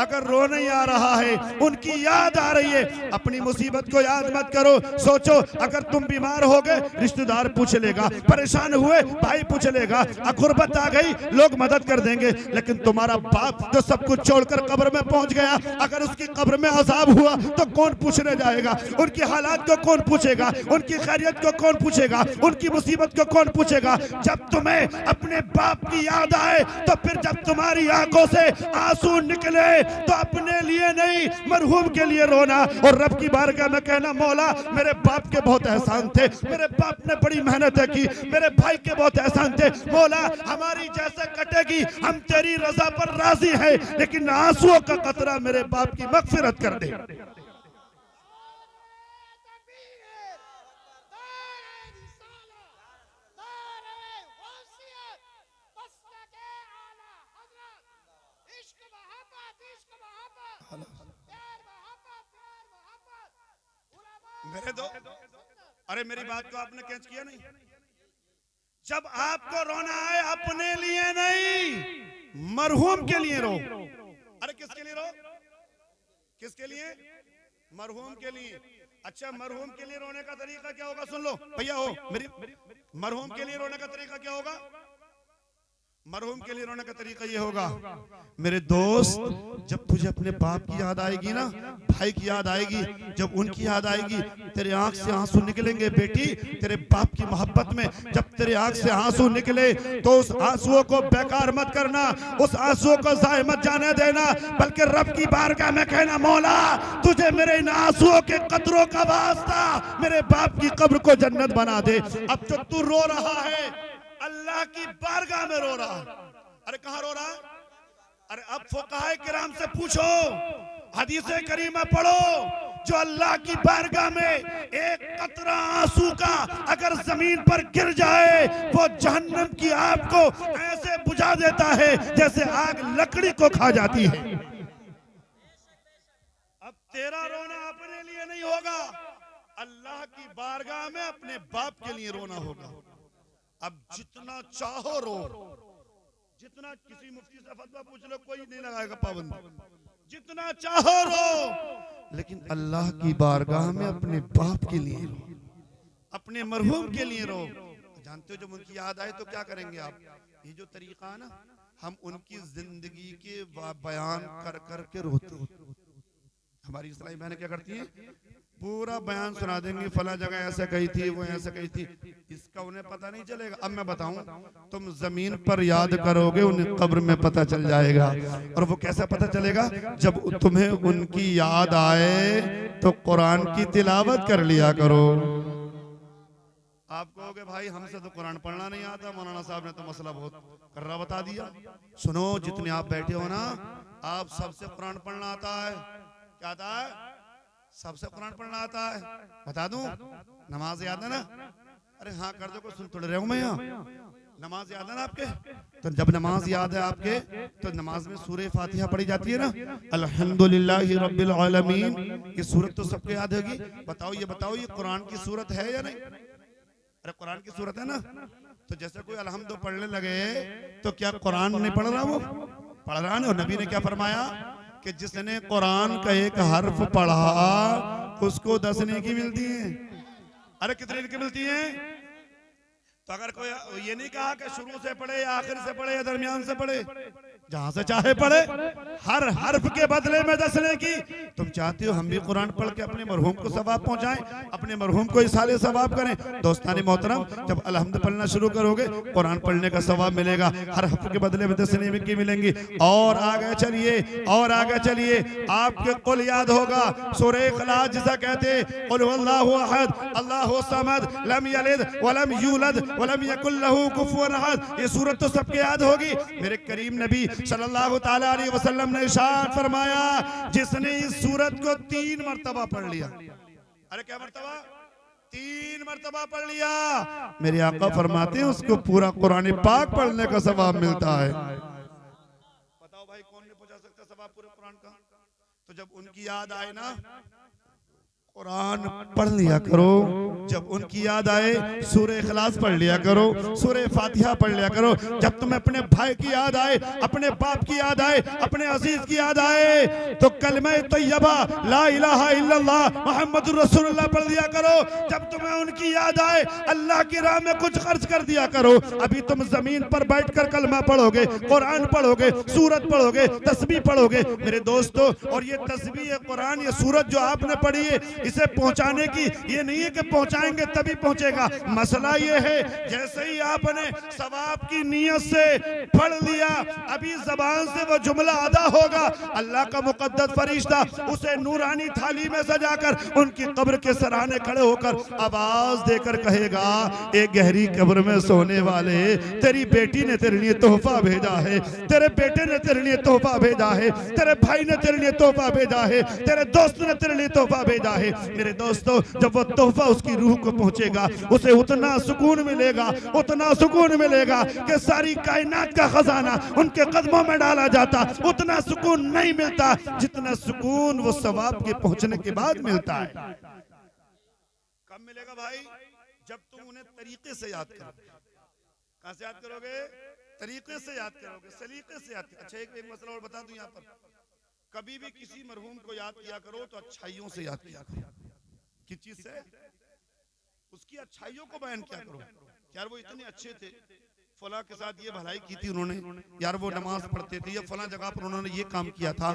अगर रो नहीं आ रहा है, उनकी याद आ रही है, अपनी मुसीबत को याद मत करो। सोचो अगर तुम बीमार हो गए, रिश्तेदार पूछ लेगा, परेशान हुए भाई पूछ लेगा, गुर्बत आ गई लोग मदद कर देंगे, लेकिन तुम्हारा बाप जो सब कुछ छोड़कर कब्र में पहुंच गया, अगर उसकी कब्र में अजाब हुआ तो कौन पूछने जाएगा? उनकी हालात को कौन पूछेगा? उनकी खैरियत को कौन पूछेगा? उनकी मुसीबत को कौन पूछेगा? जब तुम्हें अपने बाप की याद आए तो फिर जब तुम्हारी आंखों से आंसू निकले तो अपने लिए नहीं मरहूम के लिए रोना, और रब की बारगाह में कहना, मौला मेरे बाप के बहुत एहसान थे, मेरे बाप ने बड़ी मेहनत की, मेरे भाई के बहुत एहसान थे, मौला हमारी जैसे कटेगी हम तेरी रजा पर राजी हैं, लेकिन आंसुओं का कतरा मेरे बाप की मगफिरत कर दे। मेरे दो, अरे मेरी बात को आपने कैच किया नहीं? जब आपको रोना आए अपने लिए नहीं मरहूम के लिए रो। अरे किसके लिए रो? किसके लिए? मरहूम के लिए। अच्छा मरहूम के लिए रोने का तरीका क्या होगा? सुन लो भैया, हो मेरी, मरहूम के लिए रोने का तरीका क्या होगा? मरहूम के लिए रोने का तरीका ये होगा, मेरे दोस्त जब तुझे अपने बाप की याद आएगी ना, भाई की याद आएगी, जब उनकी याद आएगी तेरे आंख से आंसू निकलेंगे। बेटी तेरे बाप की मोहब्बत में जब तेरे आंख से आंसू निकले तो उस आंसुओं को बेकार मत करना, उस आंसुओं को जाया मत जाने देना, बल्कि रब की बारगाह में कहना, मौला तुझे मेरे इन आंसुओं के कतरों का वास्ता मेरे बाप की कब्र को जन्नत बना दे। अब जो तू रो रहा है अल्लाह की बारगाह में रो रहा है। अरे कहां रो रहा है? अरे अब फुक़हा किराम से पूछो, हदीसे करीमा पढ़ो, जो अल्लाह की बारगाह में एक कतरा आंसू का अगर जमीन पर गिर जाए वो जहन्नम की आग को ऐसे बुझा देता है जैसे आग लकड़ी को खा जाती है। तेरा रोना अपने लिए नहीं होगा, अल्लाह की बारगाह में अपने बाप के लिए रोना होगा। अब जितना चाहो रो, जितना, किसी मुफ्ती से फतवा पूछ लो, कोई नहीं लगाएगा पाबंदी, जितना चाहो रो, लेकिन अल्लाह की बारगाह में अपने बाप के लिए रो, अपने मरहूम के लिए रो। जानते हो जब उनकी याद आए तो क्या करेंगे आप? ये जो तरीका है ना, हम उनकी जिंदगी के बयान कर कर के रोते हैं। हमारी इस्लामी बहनें क्या करती हैं? पूरा बयान सुना देंगे, फला जगह ऐसे कही थी, वो ऐसे कही थी, इसका उन्हें पता नहीं चलेगा। अब मैं बताऊं, तुम जमीन पर याद करोगे, उन्हें कब्र में पता चल जाएगा। और वो कैसा पता चलेगा? जब तुम्हें उनकी याद आए तो कुरान की तिलावत कर लिया करो। आप कहोगे भाई हमसे तो कुरान पढ़ना नहीं आता, मौलाना साहब ने तो मसला बहुत कर्रा बता दिया। सुनो, जितने आप बैठे हो ना, आप सबसे कुरान पढ़ना आता है। क्या आता है? सबसे कुरान पढ़ना आता है। बता दूं? नमाज याद है ना? अरे हाँ कर दो, सुन थोड़े रहे हूं मैं यहाँ। नमाज याद है ना आपके? तो जब नमाज याद है आपके, तो नमाज में सूरह फातिहा पढ़ी जाती है ना, अल्हम्दुलिल्लाहि रब्बिल आलमीन। ये सूरत तो सबको याद होगी। बताओ, ये बताओ, ये कुरान की सूरत है या नहीं? अरे कुरान की सूरत है ना। तो जैसे कोई अलहम्दु पढ़ने लगे तो क्या कुरान नहीं पढ़ रहा? वो पढ़ रहा है। नबी ने क्या फरमाया कि जिसने कुरान का एक हर्फ पढ़ा उसको 10 नेकी मिलती है। अरे कितने नेकी मिलती है? तो अगर कोई ये नहीं कहा कि शुरू से पढ़े या आखिर से पढ़े या दरमियान से पढ़े, जहां से चाहे पढ़े, हर हर्फ के बदले में 10 नेकी। तुम चाहते हो हम भी कुरान पढ़ के अपने मरहूम को सवाब पहुंचाएं, अपने मरहूम को इसाले सवाब करें। दोस्तानी मोहतरम, जब अलहम्द पढ़ना शुरू करोगे, कुरान पढ़ने का सवाब मिलेगा, हर हर्फ के बदले में 10 नेकी मिलेंगी। और आगे चलिए, और आगे चलिए, आपके कुल याद होगा, सूरह इखलास जिसे कहते हैं, कुल हुवल्लाहु अहद अल्लाहु समद लम यलिद वलम यूलद वलम यकुल लहू कुफुवन अहद। ये सूरत तो सबके याद होगी। मेरे करीम नबी सल्लल्लाहु ताला अलैहि वसल्लम ने इरशाद फरमाया, जिसने इस सूरत को 3 मर्तबा पढ़ लिया। अरे क्या मर्तबा? 3 मर्तबा पढ़ लिया। मेरे आका फरमाते हैं उसको पूरा कुरान पाक पढ़ने का सवाब मिलता है। बताओ भाई, कौन नहीं पहुंचा सकता सवाब पूरे कुरान का? तो जब उनकी याद आए ना, कुरान पढ़ लिया करो। जब उनकी याद आए, सूरह इखलास पढ़ लिया करो, सूरह फातिहा पढ़ लिया करो। जब तुम्हें अपने भाई की याद आए, अपने बाप की याद आए, अपने अजीज की याद आए, तो कलमा तैयबा ला इलाहा इल्लल्लाह मुहम्मदुर रसूलुल्लाह पढ़ लिया करो। जब तुम्हें उनकी याद आए, अल्लाह की राह में कुछ खर्च कर दिया करो। अभी तुम जमीन पर बैठकर कलमा पढ़ोगे, कुरान पढ़ोगे, सूरत पढ़ोगे, तस्बीह पढ़ोगे मेरे दोस्तों। और ये तस्बीह, कुरान, ये सूरत जो आपने पढ़ी है, इसे पहुंचाने की ये नहीं है कि पहुंचाएंगे तभी पहुंचेगा। मसला ये है, जैसे ही आपने सवाब की नीयत से पढ़ लिया, अभी जबान से वो जुमला अदा होगा, अल्लाह का मुकद्दस फरिश्ता उसे नूरानी थाली में सजाकर उनकी कब्र के सराहने खड़े होकर आवाज देकर कहेगा, एक गहरी कब्र में सोने वाले, तेरी बेटी ने तेरे लिए तोहफा भेजा है, तेरे बेटे ने तेरे लिए तोहफा भेजा है, तेरे भाई ने तेरे लिए तोहफा भेजा है, तेरे दोस्त ने तेरे लिए तोहफा भेजा है। मेरे दोस्तों, जब वो तोहफा उसकी रूह को पहुंचेगा, उसे उतना सुकून मिलेगा, उतना सुकून मिलेगा कि सारी कायनात का खजाना उनके कदमों में डाला जाता, उतना सुकून नहीं मिलता जितना सुकून वो सवाब के पहुंचने के बाद मिलता है। कब मिलेगा भाई? जब तुम उन्हें तरीके से याद करोगे। कहां से याद करोगे? तरीके से याद करोगे, सलीके से याद करोगे। अच्छा, एक मसला और बता दूं यहाँ पर, कभी भी किसी मरहूम को याद किया करो तो अच्छाइयों से याद किया करो। किस चीज से? उसकी अच्छाइयों को बयान किया करो। यार वो इतने अच्छे थे, फला के साथ ये भलाई की थी उन्होंने, यार वो नमाज पढ़ते थे, या फला जगह पर उन्होंने ये काम किया था।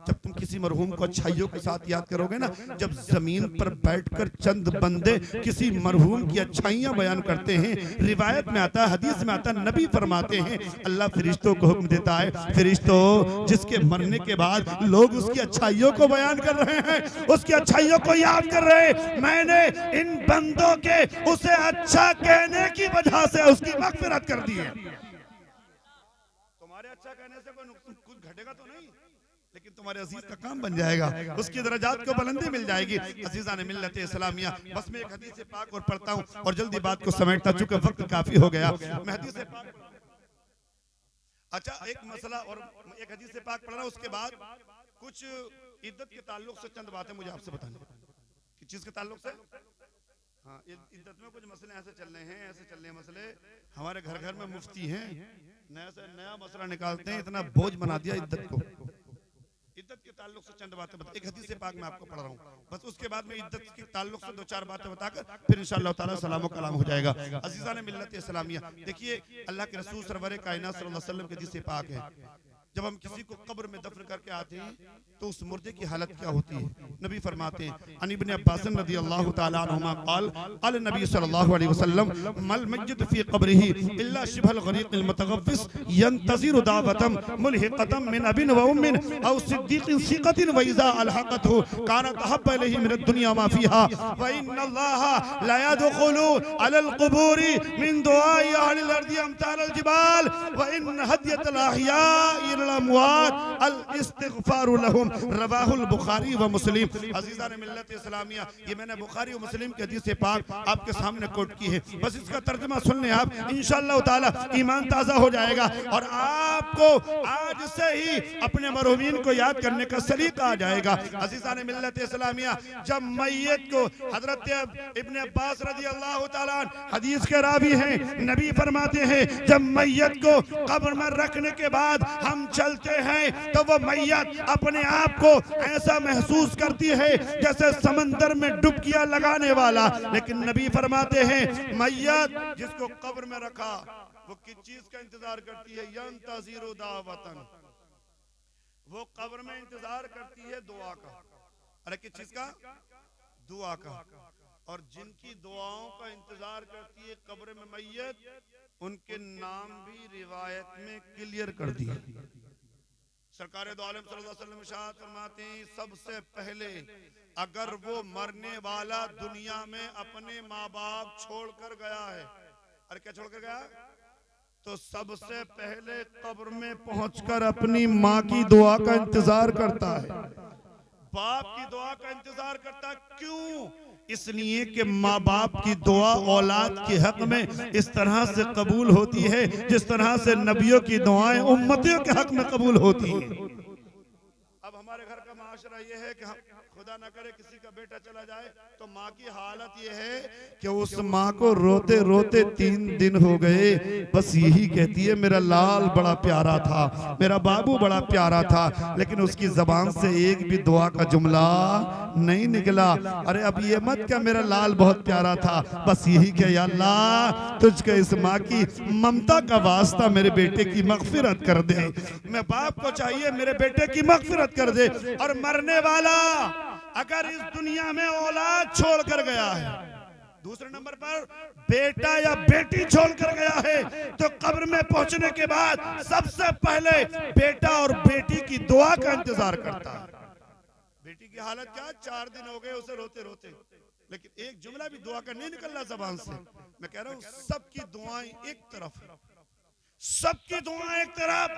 जब तुम किसी मरहूम को अच्छाइयों के साथ याद करोगे ना, जब जमीन पर बैठकर चंद बंदे किसी मरहूम की अच्छाइयां बयान करते हैं, रिवायत में आता है, हदीस में आता है, नबी फरमाते हैं, अल्लाह फरिश्तों को हुक्म देता है, फरिश्तों जिसके मरने के बाद लोग उसकी अच्छाइयों को बयान कर रहे हैं, उसकी अच्छाइयों को याद कर रहे हैं, मैंने इन बंदों के उसे अच्छा कहने की वजह से उसकी मगफिरत कर दी है। तुम्हारे अच्छा कहने से कुछ घटेगा तो नहीं, लेकिन तुम्हारे अजीज का काम बन जाएगा, उसकी दरजात को बुलंदी मिल जाएगी। अजीजा ने मिल्लत इस्लामिया, बस मैं एक हदीस पाक और पढ़ता हूं और जल्दी बात को समेटता, चूंकि वक्त काफी हो गया। मैं हदीस पाक, अच्छा एक मसला और एक हदीस पाक पढ़ रहा हूं, उसके बाद कुछ इद्दत के ताल्लुक से चंद बातें मुझे आपसे बतानी। किस चीज के ताल्लुक से? हाँ, इद्दत में कुछ मसले ऐसे चल रहे हैं, ऐसे चल रहे हैं मसले। हमारे घर घर में मुफ्ती हैं, नया से नया मसला निकालते हैं, इतना बोझ बना दिया इद्दत को। इद्दत के ताल्लुक से चंद बातें बता, एक हदीस पाक मैं आपको पढ़ रहा हूँ, बस उसके बाद में इद्दत के ताल्लुक से 2-4 बातें बताकर फिर इंशाअल्लाह ताला सलाम कलाम हो जाएगा। अज़ीज़ान मिल्लत इस्लामिया, देखिए अल्लाह के रसूल सरवर कायनात सल्लल्लाहु अलैहि वसल्लम के हदीस पाक है, जब हम किसी को कब्र में दफन करके आते हैं तो उस मुर्दे की हालत क्या होती है? नबी फरमाते हैं, अन इब्न अब्बास रज़ियल्लाहु ताला अन्हुमा क़ाल क़ाल नबी सल्लल्लाहु अलैहि वसल्लम मल मय्यित फी क़ब्रिही इल्ला शिबहल गरीक़िल मुतगव्विस यंतज़िरु दावतम मुलहिक़तम मिन अबिन व उम्मिन औ सिद्दीक़िन सिक़तिन व इज़ा अलहक़तहु कानत अहब्ब इलैहि मिन दुनिया मा फ़ीहा व इन्नल्लाहा ला यदखुलु अलल क़ुबूरि मिन दुआइ अहलिल अर्दि अमतालल जिबाल व इन हदियतल अहयाइ अल इस्तिग़फ़ारु लहुम रवाहुल बुखारी व मुस्लिम। अज़ीज़ान मिल्लत इस्लामिया, ये मैंने बुखारी और मुस्लिम के हदीस पाक आपके सामने कोट की है, बस इसका तर्जुमा सुन लें आप, इंशाअल्लाह ताला ईमान ताज़ा हो जाएगा और आपको आज से ही अपने मरहूमीन को याद करने का सलीका आ जाएगा। अज़ीज़ान मिल्लत इस्लामिया, जब मैयत को हज़रत इब्न अब्बास रज़ियल्लाहु ताला हदीस के रावी हैं, नबी फरमाते हैं जब मैयत को कब्र में रखने के बाद हम चलते हैं तो वो मैयत अपने आप को ऐसा महसूस करती है जैसे समंदर में डुबकियां लगाने वाला। लेकिन नबी फरमाते हैं मैयत जिसको कब्र में रखा वो किस चीज का इंतजार करती है? यंतज़िरु दावतन, वो कब्र में इंतजार करती है दुआ का। अरे किस चीज का? दुआ का। और जिनकी दुआओं का इंतजार करती है कब्र में मैयत, उनके नाम भी रिवायत में क्लियर कर दिए। सरकार दो आलम सल्लल्लाहु अलैहि वसल्लम इरशाद फरमाते हैं सबसे पहले अगर वो मरने वाला दुनिया में अपने माँ बाप छोड़कर गया है, अरे क्या छोड़कर गया? तो सबसे पहले कब्र में पहुंचकर अपनी माँ की दुआ का इंतजार करता है, बाप की दुआ का इंतजार करता है। क्यों? इसलिए कि माँ बाप की दुआ औलाद के हक में इस तरह से कबूल होती है जिस तरह से नबियों की दुआएं उम्मतियों के हक में कबूल होती हैं। अब हमारे घर का माशरा ये है कि हम खुदा ना करे किसी का बेटा चला जाए तो माँ की हालत ये है कि उस माँ को रोते रोते 3 दिन हो गए, बस यही कहती है मेरा लाल बड़ा प्यारा था, मेरा बाबू बड़ा प्यारा था, लेकिन उसकी जबान से एक भी दुआ का जुमला नहीं निकला। अरे अब ये मत क्या मेरा लाल बहुत प्यारा था, बस यही क्या या अल्लाह तुझको इस माँ की ममता का वास्ता मेरे बेटे की मगफिरत कर दे। मैं बाप को चाहिए मेरे बेटे की मगफिरत कर दे। और मरने वाला अगर इस दुनिया में औलाद छोड़कर गया है, दूसरे नंबर पर बेटा या बेटी छोड़कर गया है, तो कब्र में पहुंचने के बाद सबसे पहले बेटा और बेटी की दुआ का इंतजार करता है। बेटी की हालत क्या? 4 दिन हो गए उसे रोते रोते, लेकिन एक जुमला भी दुआ का नहीं निकल रहा जबान से। मैं कह रहा हूं सबकी दुआएं एक तरफ, सबकी दुआएं एक तरफ,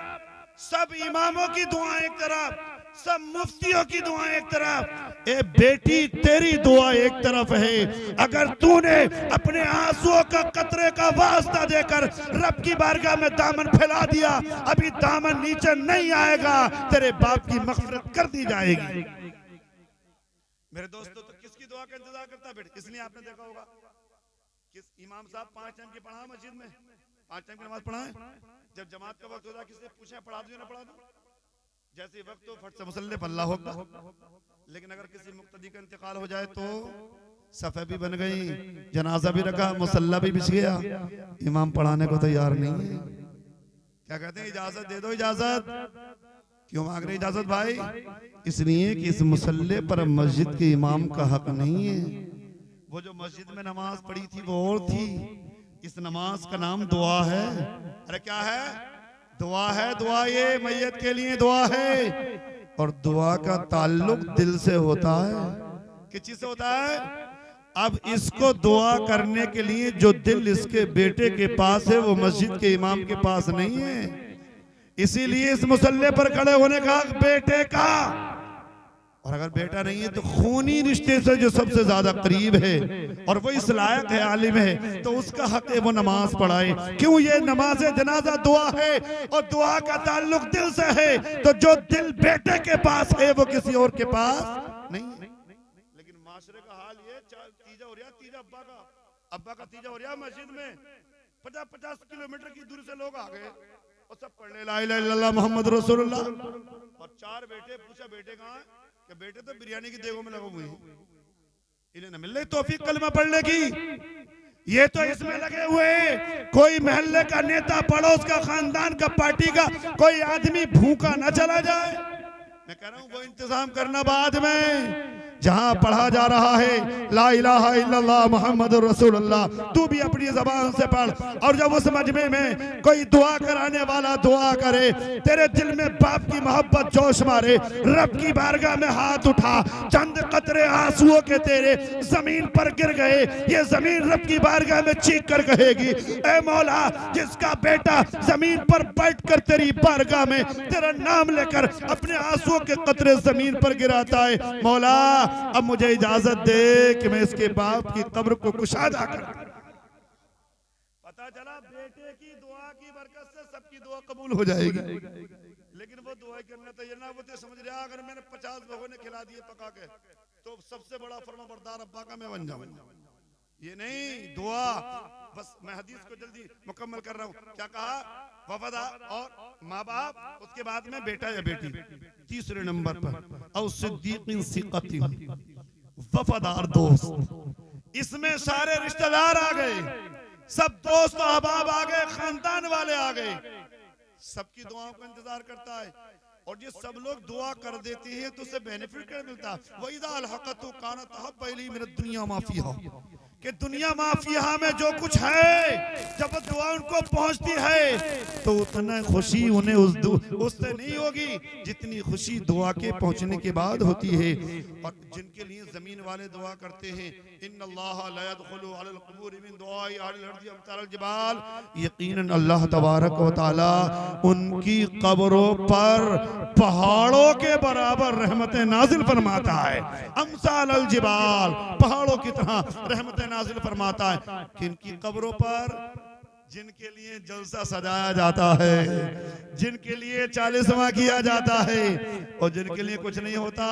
सब इमामों की दुआएं एक तरफ, सब मुफ्तियों की दुआएं एक तरफ। ए बेटी तेरी दुआ एक तरफ है। अगर तूने अपने आंसुओं का कतरे का वास्ता देकर रब की बारगाह में दामन फैला दिया, अभी दामन नीचे नहीं आएगा, तेरे बाप की मग़फ़िरत कर दी जाएगी। मेरे दोस्तों, तो किसकी दुआ का इंतजार करता बेटे? इसलिए आपने देखा होगा किस इमाम साहब 5 टाइम की पढ़ा मस्जिद में, 5 टाइम की नमाज पढ़ाएं, जब जमात का वक्त होता किसी से पूछे पढ़ा दो ना पढ़ा दो, जैसे वक्त तो फट से मुसल्ले पर अल्लाह अकबर। लेकिन अगर किसी मुक्तदी का इंतकाल हो जाए तो सफ़े भी बन गई, जनाजा भी रखा, मुसल्ला भी बिछ गया, इमाम पढ़ाने को तैयार नहीं है। क्या कहते हैं? इजाजत दे दो, इजाजत। क्यों मांग रहे इजाजत भाई? इसलिए कि इस मुसल्ले पर मस्जिद के इमाम का हक नहीं है। वो जो मस्जिद में नमाज पढ़ी थी वो और थी, इस नमाज का नाम दुआ है। अरे क्या है? दुआ है। दुआ ये मैयत के लिए दुआ है, और दुआ का ताल्लुक दिल से होता है। किस चीज से होता है? अब इसको दुआ करने के लिए जो दिल इसके बेटे के पास है वो मस्जिद के इमाम के पास नहीं है। इसीलिए इस मुसल्ले पर खड़े होने का हक बेटे का, और अगर बेटा नहीं है तो खूनी रिश्ते से जो सबसे ज्यादा करीब है और वो इस लायक है, आलिम है, तो उसका हक है वो नमाज पढ़ाए। क्यों? ये नमाज जनाजा दुआ है और दुआ का ताल्लुक दिल से है, तो जो दिल बेटे के पास है वो किसी और के पास नहीं है। लेकिन माशरे का हाल ये, तीजा हो रहा, तीजा अब्बा का तीजा हो रहा, मस्जिद में 50-50 किलोमीटर की दूरी से लोग आ गए और सब पढ़ने ला इलाहा इल्लल्लाह मोहम्मद रसूलुल्लाह। और 4 बेटे, पूछा बेटे कहाँ है? कि बेटे तो बिरयानी की देगों में लगे हुए हैं, इन्हें न मिल रही तौफीक कलमा पढ़ने की, ये तो इसमें लगे हुए हैं। कोई मोहल्ले का नेता, पड़ोस का, खानदान का, पार्टी का कोई आदमी भूखा न चला जाए। मैं कह रहा हूं वो इंतजाम करना बाद में। जहां पढ़ा जा रहा है ला इलाहा इल्लल्लाह मोहम्मद रसूलुल्लाह, तू भी अपनी जबान से पढ़। और जब उस मजमे में कोई दुआ कराने वाला दुआ करे, तेरे दिल में बाप की मोहब्बत जोश मारे, रब की बारगाह में हाथ उठा, चंद कतरे आंसुओं के तेरे जमीन पर गिर गए, ये जमीन रब की बारगाह में चीख कर कहेगी, ए मौला, जिसका बेटा जमीन पर बैठ कर तेरी बारगाह में तेरा नाम लेकर अपने आंसुओं के कतरे जमीन पर गिराता है, मौला अब मुझे इजाजत दे कि मैं इसके बाप की कब्र को कुशादा कर। पता चला बेटे की दुआ की बरकत से सबकी दुआ कबूल हो जाएगी। लेकिन वो दुआ करना तैयार ना, वो तो समझ रहा अगर मैंने 50 लोगों ने खिला दिए पका के तो सबसे बड़ा फरमाबरदार अब्बा का मैं बन जाऊं। ये नहीं, दुआ बस। मैं हदीस को जल्दी मुकम्मल कर रहा हूँ। क्या कहा? वफादार और माँ बाप, उसके बाद में बेटा या बेटी, तीसरे नंबर पर और सिद्दीक़ीन सिक़ातीन, वफादार दोस्त। इसमें सारे रिश्तेदार आ गए, सब दोस्त अहबाब आ गए, खानदान वाले आ गए, सबकी दुआओं का इंतजार करता है। और ये सब लोग दुआ कर देते हैं तो उसे बेनिफिट क्या मिलता है? वइज़ा अलहक़तु कानत अहब्ब इलैहि मिनद दुनिया मा फ़ीहा, कि दुनिया माफिया में जो कुछ है जब दुआ उनको पहुंचती है तो उतना खुशी उन्हें उससे नहीं होगी जितनी खुशी दुआ के पहुंचने के बाद होती है। और जिनके लिए जमीन वाले दुआ करते हैं, इन्नल्लाह ला यदखुलु अलल क़ुबूरि मिन दुआइ अहलिल अर्ज़ि अमसालल जिबाल, यकीनन अल्लाह तबारक व तआला उनकी कब्रों पर पहाड़ों के बराबर रहमतें नाजिल फरमाता है। अमसालल जिबाल, पहाड़ों की तरह रहमतें नाजिल फरमाता है। किनकी कब्रों पर? जिनके लिए जलसा सजाया जाता है, जिनके लिए 40वां किया जाता है, और जिनके लिए कुछ नहीं होता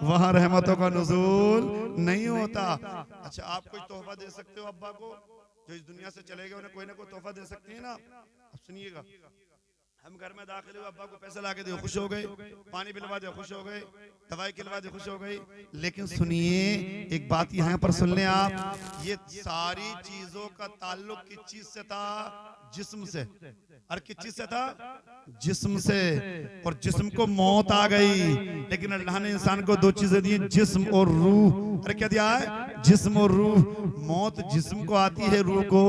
वहां रहमतों का नुज़ूल नहीं होता। अच्छा, आप कोई तोहफा दे सकते हो अब्बा को जो इस दुनिया से चले गए, उन्हें कोई ना कोई तोहफा दे सकते हैं ना। अब सुनिएगा, हम घर में दाखिल हुए, अब्बा को पैसे ला के दिए, खुश हो गए, पानी पिलवा दिया, खुश हो गए, दवाई खिलवा दी, खुश हो गई। लेकिन सुनिए एक बात यहाँ पर सुन लें आप, ये सारी चीजों का ताल्लुक किस चीज से था? जिस्म से। और किस चीज से था? जिस्म से। और जिस्म को मौत आ गई, लेकिन अल्लाह ने इंसान को 2 चीजें दी, जिस्म और रूह। अरे क्या दिया है? जिस्म और रूह। मौत जिस्म को आती है, रूह को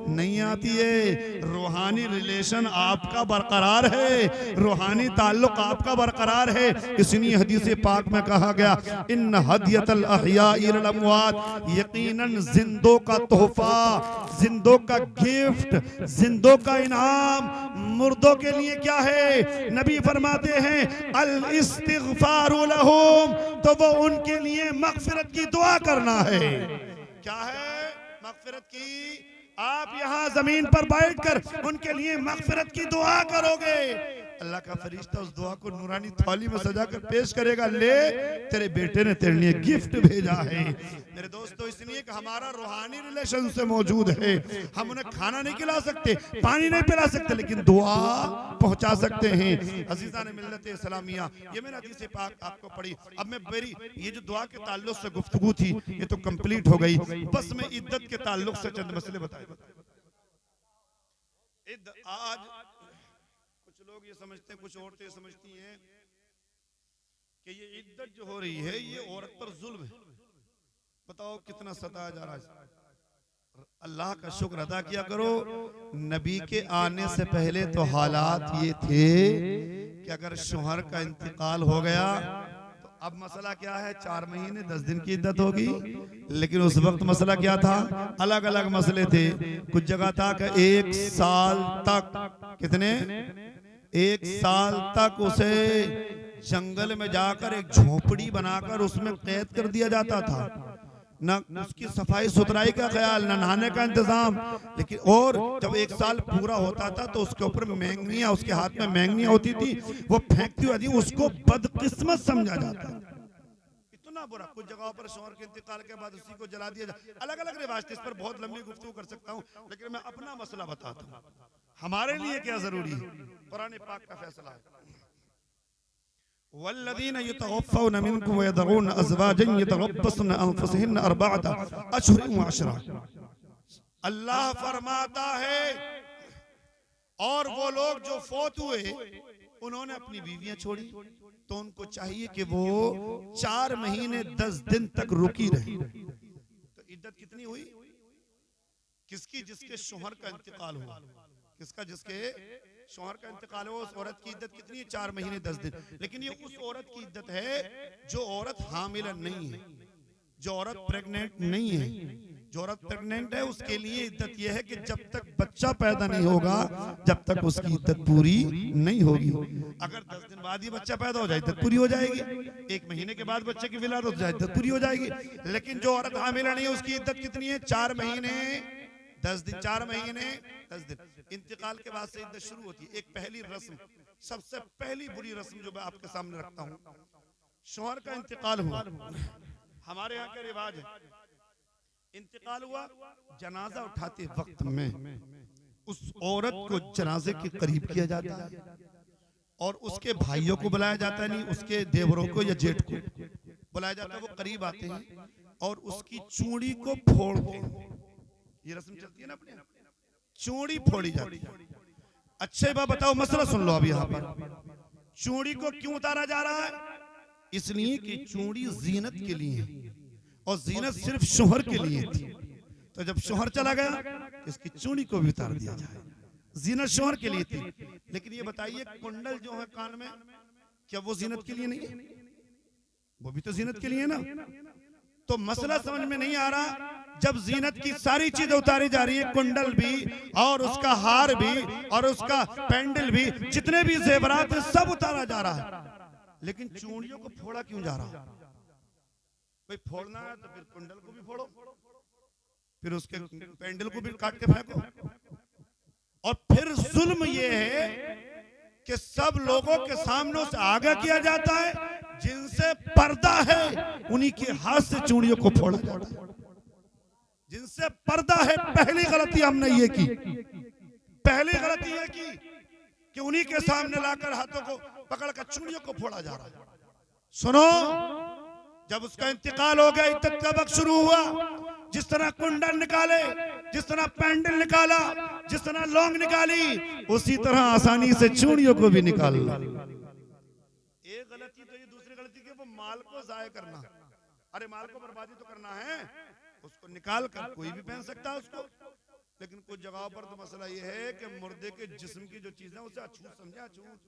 नहीं आती है। रूहानी रिलेशन आपका बरकरार है, रूहानी ताल्लुक आपका बरकरार है। इसलिए हदीस पाक में कहा गया, इन हदियतल अहया इलल अमवात, यकीनन जिंदों का तोहफा, जिंदों का गिफ्ट, जिंदों का इनाम मुर्दों के लिए क्या है? नबी फरमाते हैं अल इस्तिग़फारु लहुम, तो वो उनके लिए मग़फ़िरत की दुआ करना है। क्या है? मग़फ़िरत की। आप यहाँ जमीन पर बैठकर उनके लिए मग़फ़िरत की दुआ करोगे, अल्लाह का फरिश्ता उस दुआ को नूरानी थाली में सजाकर पेश करेगा, ले तेरे बेटे ने तेरे लिए गिफ्ट भेजा है। मेरे दोस्तों, इसलिए कि हमारा रूहानी रिलेशन से मौजूद है। हम उन्हें खाना नहीं खिला सकते, पानी नहीं पिला सकते, लेकिन दुआ पहुंचा सकते हैं। अजीज़ान मिल्लत इस्लामिया, ये मैंने हदीस पाक आपको पढ़ी। अब मैं मेरी ये जो दुआ के ताल्लुक से गुफ्तगू थी ये तो कंप्लीट हो गई। बस मैं इद्दत के ताल्लुक से चंद मसले बताए। आज कुछ लोग ये समझते हैं, कुछ औरतें समझती हैं कि ये इद्दत जो हो रही है ये औरत पर जुल्म है। बताओ कितना सताया जा रहा है। अल्लाह का शुक्र अदा किया करो, नबी के आने से पहले तो हालात ये थे कि अगर शौहर का इंतकाल हो गया तो अब मसला क्या है? 4 महीने 10 दिन की इद्दत होगी। लेकिन उस वक्त मसला क्या था? अलग अलग मसले थे। कुछ जगह था कि 1 साल तक, कितने? 1 साल तक उसे जंगल में जाकर एक झोपड़ी बनाकर उसमें कैद कर दिया जाता था, ना उसकी सफाई सुथराई का ख्याल, ना नहाने का इंतजाम। लेकिन और जब 1 साल पूरा होता था तो उसके ऊपर मैंगनियां, उसके हाथ में मैंगनियां होती थी, वो फेंकती हुई थी, उसको बदकिस्मत समझा जाता। इतना बुरा। कुछ जगहों पर शौहर के इंतकाल के बाद उसी को जला दिया जाए। अलग अलग रिवाज थे, इस पर बहुत लंबी गुफ्तगू कर सकता हूँ, लेकिन मैं अपना मसला बताता हूँ हमारे लिए क्या जरूरी है। कुरान पाक का फैसला है, वल्लज़ीना यतवफ़्फ़ौना मिनकुम व यज़रूना अज़वाजन यतरब्बसना अनफुसहिन्ना अर्बअता अशहुरिन व अशरा। अल्लाह फरमाता है, और वो लोग जो फौत हुए उन्होंने अपनी बीवियां छोड़ी तो उनको चाहिए कि वो 4 महीने 10 दिन तक रुकी रहे। तो इद्दत कितनी हुई? किसकी? जिसके शौहर का इंतकाल हुआ। किसका? जिसके शौहर का इंतकाल हुआ, उस औरत की इद्दत कितनी है? 4 महीने 10 दिन। लेकिन ये उस औरत की इद्दत है जो औरत हामिला नहीं है, जो औरत प्रेग्नेंट नहीं है। जो औरत प्रेग्नेंट है उसके लिए इद्दत यह है कि जब तक बच्चा पैदा नहीं होगा, जब तक उसकी इद्दत पूरी नहीं होगी। अगर 10 दिन बाद ही बच्चा पैदा हो जाए इद्दत पूरी हो जाएगी, 1 महीने के बाद बच्चे की विलादत हो जाए इद्दत पूरी हो जाएगी। लेकिन जो औरत हामिला नहीं है उसकी इद्दत कितनी है? 4 महीने 10 दिन। 4 महीने 10 दिन। इंतकाल के बाद से इद्दत शुरू होती है। एक पहली रस्म, सबसे पहली बुरी रस्म जो मैं आपके सामने रखता हूँ, शौहर का इंतकाल हुआ। हमारे यहाँ का रिवाज है, इंतकाल हुआ, जनाजा उठाते वक्त में उस औरत को जनाजे के करीब किया जाता है और उसके भाइयों को बुलाया जाता है, नहीं उसके देवरों को या जेठ को बुलाया जाता है। वो करीब आते हैं और उसकी चूड़ी को फोड़ते हैं। ये रस्म चलती है ना अपने, चूड़ी फोड़ी जाती है। अच्छे बात बताओ, मसला सुन लो। अभी यहाँ पर चूड़ी को क्यों उतारा जा रहा है? इसलिए कि चूड़ी जीनत के लिए है और जीनत सिर्फ शौहर के लिए थी। तो जब शौहर चला गया तो इसकी चूड़ी को भी उतार दिया जाए। जीनत शौहर के लिए थी। लेकिन ये बताइए, कुंडल जो है कान में, क्या वो जीनत के लिए नहीं है? वो भी तो जीनत के लिए ना। तो मसला समझ में नहीं आ रहा। जब जीनत की सारी चीजें उतारी जा रही है, कुंडल भी और उसका हार भी और उसका पेंडल भी, जितने भी जेवरात है सब उतारा जा रहा है, लेकिन चूड़ियों को फोड़ा क्यों जा रहा है? भाई फोड़ना है तो फिर कुंडल को भी फोड़ो, फिर उसके पेंडल को भी काट के फेंको। और फिर जुल्म ये है कि सब लोगों के सामने से आगे किया जाता है, जिनसे पर्दा है उन्हीं के हाथ से चूड़ियों को फोड़ा जाता है। जिनसे पर्दा है, पहली गलती हमने ये की, पहली गलती ये की कि उन्हीं के सामने लाकर हाथों को पकड़कर चूड़ियों को फोड़ा जा रहा है। सुनो, जब उसका इंतकाल हो गया, इद्दत का वक्त शुरू हुआ, जिस तरह कुंडल निकाले, जिस तरह पेंडल निकाला, जिस तरह लौंग निकाली, उसी तरह आसानी से चूड़ियों को भी निकाल ला। एक गलती तो ये, दूसरी गलती कि वो माल को जाया करना। अरे माल को बर्बादी तो करना है, उसको निकाल कर कोई भी पहन सकता है उसको। लेकिन कुछ जगहों पर तो मसला ये है कि मुर्दे के जिस्म की जो चीजें उसे अछूत समझा। अछूत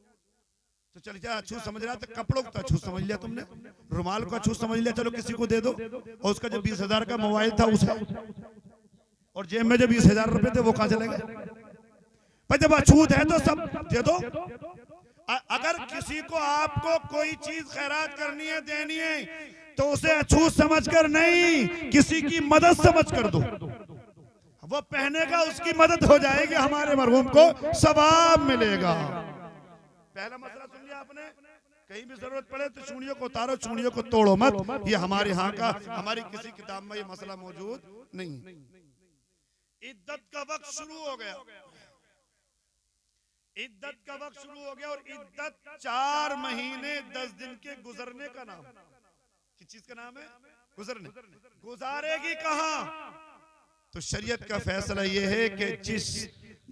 तो चल जा, अछूत समझ रहा, तो कपड़ों को अछूत समझ लिया तुमने, रुमाल को अछूत समझ लिया, चलो किसी को दे दो। और उसका जो 20,000 का मोबाइल था उसे, और जेब में जो 20,000 रुपए थे वो कहां चले गए? भाई जब अछूत है तो सब दे दो। अगर किसी को आपको कोई चीज खैरात करनी है, देनी है, तो उसे अछूत समझकर नहीं, किसी की मदद समझ कर दो। वो पहनेगा, उसकी मदद हो जाएगी, हमारे मरहूम को सवाब मिलेगा। पहला मसला सुन लिया आपने। कहीं भी जरूरत पड़े तो चूड़ियों को उतारो, चूड़ियों को तोड़ो मत। ये हमारे यहाँ का, हमारी किसी किताब में ये मसला मौजूद नहीं। इद्दत का वक्त शुरू हो गया, इद्दत का वक्त शुरू हो गया, और इद्दत 4 महीने 10 दिन के गुजरने का नाम। किस चीज का नाम है? गुजरने। गुजारेगी कहां? तो शरीयत का फैसला यह है कि जिस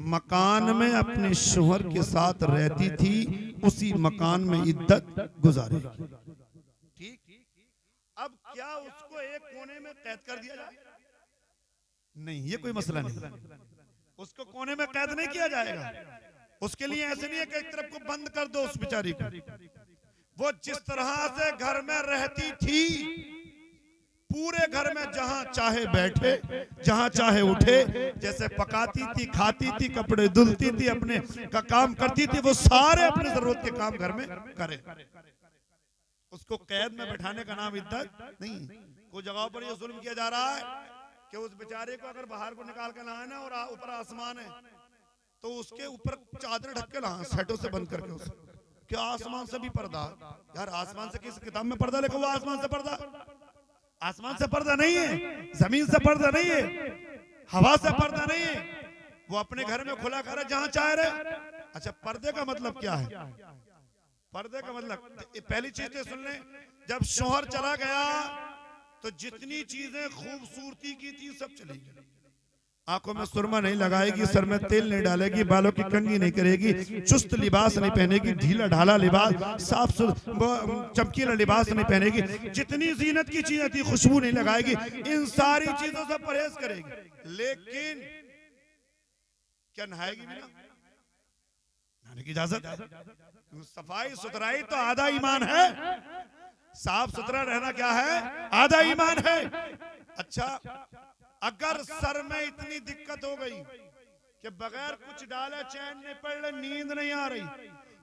मकान में अपने शौहर के साथ रहती थी, उसी मकान में इद्दत गुजारेगी। ठीक? अब क्या उसको एक कोने में कैद कर दिया जाए? नहीं, ये कोई मसला नहीं। उसको कोने में कैद नहीं किया जाएगा। उसके लिए ऐसे नहीं है कि एक तरफ को बंद कर दो उस बेचारी को। वो जिस तरह से घर में रहती थी, पूरे घर में जहां चाहे बैठे, जहां चाहे उठे, जैसे पकाती थी, खाती थी, कपड़े धुलती थी, अपने का काम करती थी, वो सारे अपने जरूरत के काम घर में करे। उसको कैद में बैठाने का नाम इद्दत नहीं। कुछ जगहों पर ये जुल्म किया जा रहा है कि उस बेचारे को अगर बाहर को निकाल के लाए ना और ऊपर आसमान है तो उसके ऊपर चादर ढक के लाए सेटों से बंद करके उसे, क्या आसमान से भी पर्दा? यार आसमान से किस किताब में पर्दा लिखा हुआ? आसमान से पर्दा, आसमान से पर्दा नहीं है, जमीन से पर्दा नहीं है, हवा से पर्दा नहीं है। वो अपने घर में खुला कर जहां चाह रहे। अच्छा, पर्दे का मतलब क्या है? पर्दे का मतलब पहली चीज तो सुन लें, जब शौहर चला गया तो जितनी चीजें खूबसूरती की थी सब चली गई। आंखों में सुरमा नहीं लगाएगी, सर में तेल नहीं डालेगी, बालों की कंघी नहीं करेगी, चुस्त लिबास नहीं पहनेगी, ढीला ढाला लिबास, साफ चमकीला लिबास नहीं पहनेगी, जितनी जीनत की चीजें थी खुशबू नहीं लगाएगी, इन सारी चीजों से परहेज करेगी। लेकिन क्या नहाएगी भी ना? नहाने की इजाजत है? सफाई सुथराई तो आधा ईमान है। साफ सुथरा रहना क्या है? आधा ईमान है। अच्छा, अगर सर में इतनी दिक्कत हो गई कि बगैर कुछ डाले चैन नहीं पड़ रही, नींद नहीं आ रही,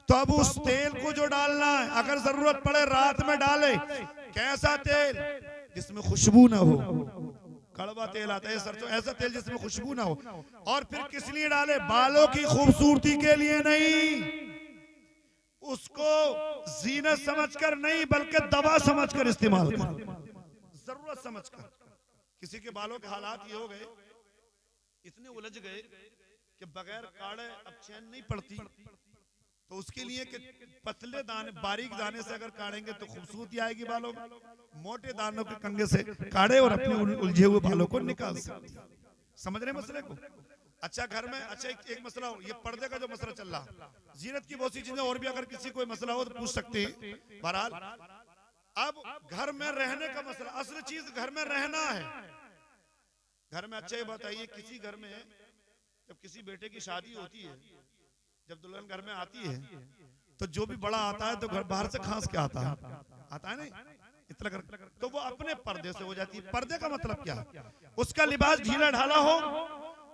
तो अब उस तेल को जो डालना है, अगर जरूरत पड़े रात में डाले। कैसा तेल? जिसमें खुशबू ना हो। कड़वा तेल आता है सरसों, ऐसा तेल जिसमें खुशबू ना हो। और फिर किस लिए डाले? बालों की खूबसूरती के लिए नहीं, उसको जीनत समझकर नहीं बल्कि दवा समझकर इस्तेमाल कर, जरूरत समझकर। किसी के बालों के हालात ये हो गए, इतने उलझ गए कि बगैर काढ़े अब चैन नहीं पड़ती, तो उसके लिए कि पतले दाने, बारीक दाने से अगर काढ़ेंगे तो खूबसूरती आएगी बालों में, मोटे दानों के कंगे से काढ़े और अपने उलझे हुए बालों को निकाल सकते। समझ रहे मसले को? अच्छा, घर में अच्छा एक मसला हो, ये पर्दे का जो मसला चल रहा, जीनत की बहुत सी चीजें और भी अगर किसी कोई मसला हो तो पूछ सकते हैं। बहरहाल अब घर में रहने का मसला, असल चीज घर में रहना है। घर में अच्छा ये बताइए, किसी घर में जब किसी बेटे की शादी होती है, जब दुल्हन घर में आती है तो जो भी बड़ा आता है तो घर बाहर से खास के आता है नहीं इतना कर, तो वो अपने पर्दे से हो जाती है। पर्दे का मतलब क्या है? उसका लिबास ढीला ढाला हो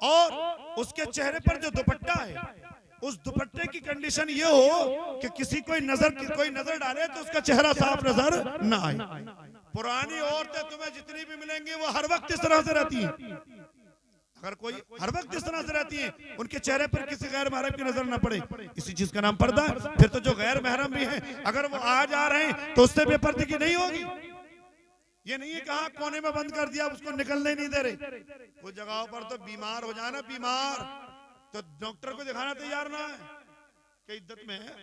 और उसके चेहरे पर जो दुपट्टा है, उस दुपट्टे की कंडीशन ये हो कि कोई नजर डाले तो उसका चेहरा साफ नजर ना आए। पुरानी औरतें तुम्हें जितनी भी मिलेंगी वो हर वक्त इस तरह से रहती हैं। अगर कोई हर वक्त इस तरह से रहती हैं, उनके चेहरे पर किसी गैर महरम की नजर ना पड़े, इसी चीज का नाम पर्दा है। फिर तो जो गैर महरम भी हैं, अगर वो आ जा रहे हैं तो उससे बेपर्दगी की नहीं होगी। ये नहीं है कहा कोने में बंद कर दिया, उसको निकलने नहीं दे रहे। कुछ जगहों पर तो बीमार हो जाना, बीमार तो डॉक्टर को दिखाना तैयार ना है कि इद्दत में है,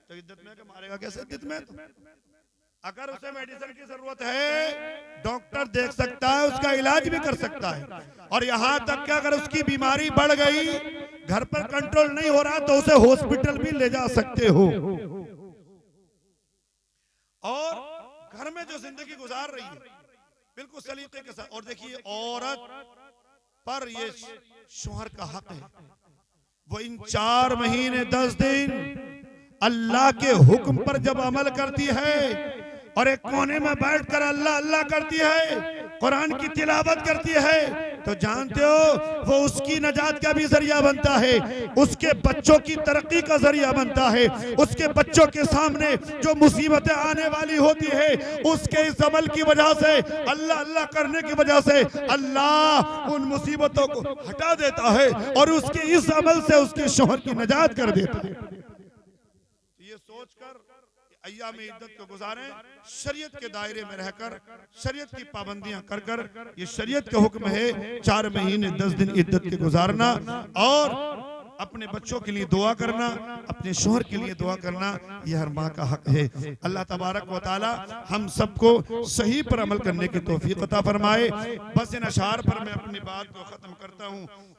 तो इद्दत में मारेगा कैसे? इद्दत में तो अगर उसे मेडिसिन की जरूरत है, डॉक्टर देख सकता है, उसका इलाज भी कर सकता है। और यहां तक कि अगर उसकी बीमारी बढ़ गई, घर पर कंट्रोल नहीं हो रहा, तो उसे हॉस्पिटल भी ले जा सकते हो। और घर में जो जिंदगी गुजार रही है बिल्कुल सलीके के साथ। और देखिए, औरत पर ये शौहर का हक है, वो इन 4 महीने 10 दिन अल्लाह के हुक्म पर जब अमल करती है और एक कोने में बैठकर अल्लाह अल्लाह करती है, कुरान की तिलावत करती है, तो जानते हो वो उसकी नजात का भी जरिया बनता है, उसके बच्चों की तरक्की का जरिया बनता है। उसके बच्चों के सामने जो मुसीबतें आने वाली होती है, उसके इस अमल की वजह से, अल्लाह अल्लाह करने की वजह से अल्लाह उन मुसीबतों को हटा देता है और उसके इस अमल से उसके शौहर की नजात कर देता है। ये सोचकर अय्याम इद्दत को गुजारें, शरीयत के दायरे में रहकर, शरीयत की पाबंदियां कर कर। ये शरीयत का हुक्म है 4 महीने 10 दिन इद्दत के गुजारना और अपने बच्चों के लिए दुआ करना, अपने शौहर के लिए दुआ करना, यह हर माँ का हक है। अल्लाह तबारक व तआला हम सबको सही पर अमल करने की तौफीक अता फरमाए। बस इन अशार पर मैं अपनी बात को खत्म करता हूँ।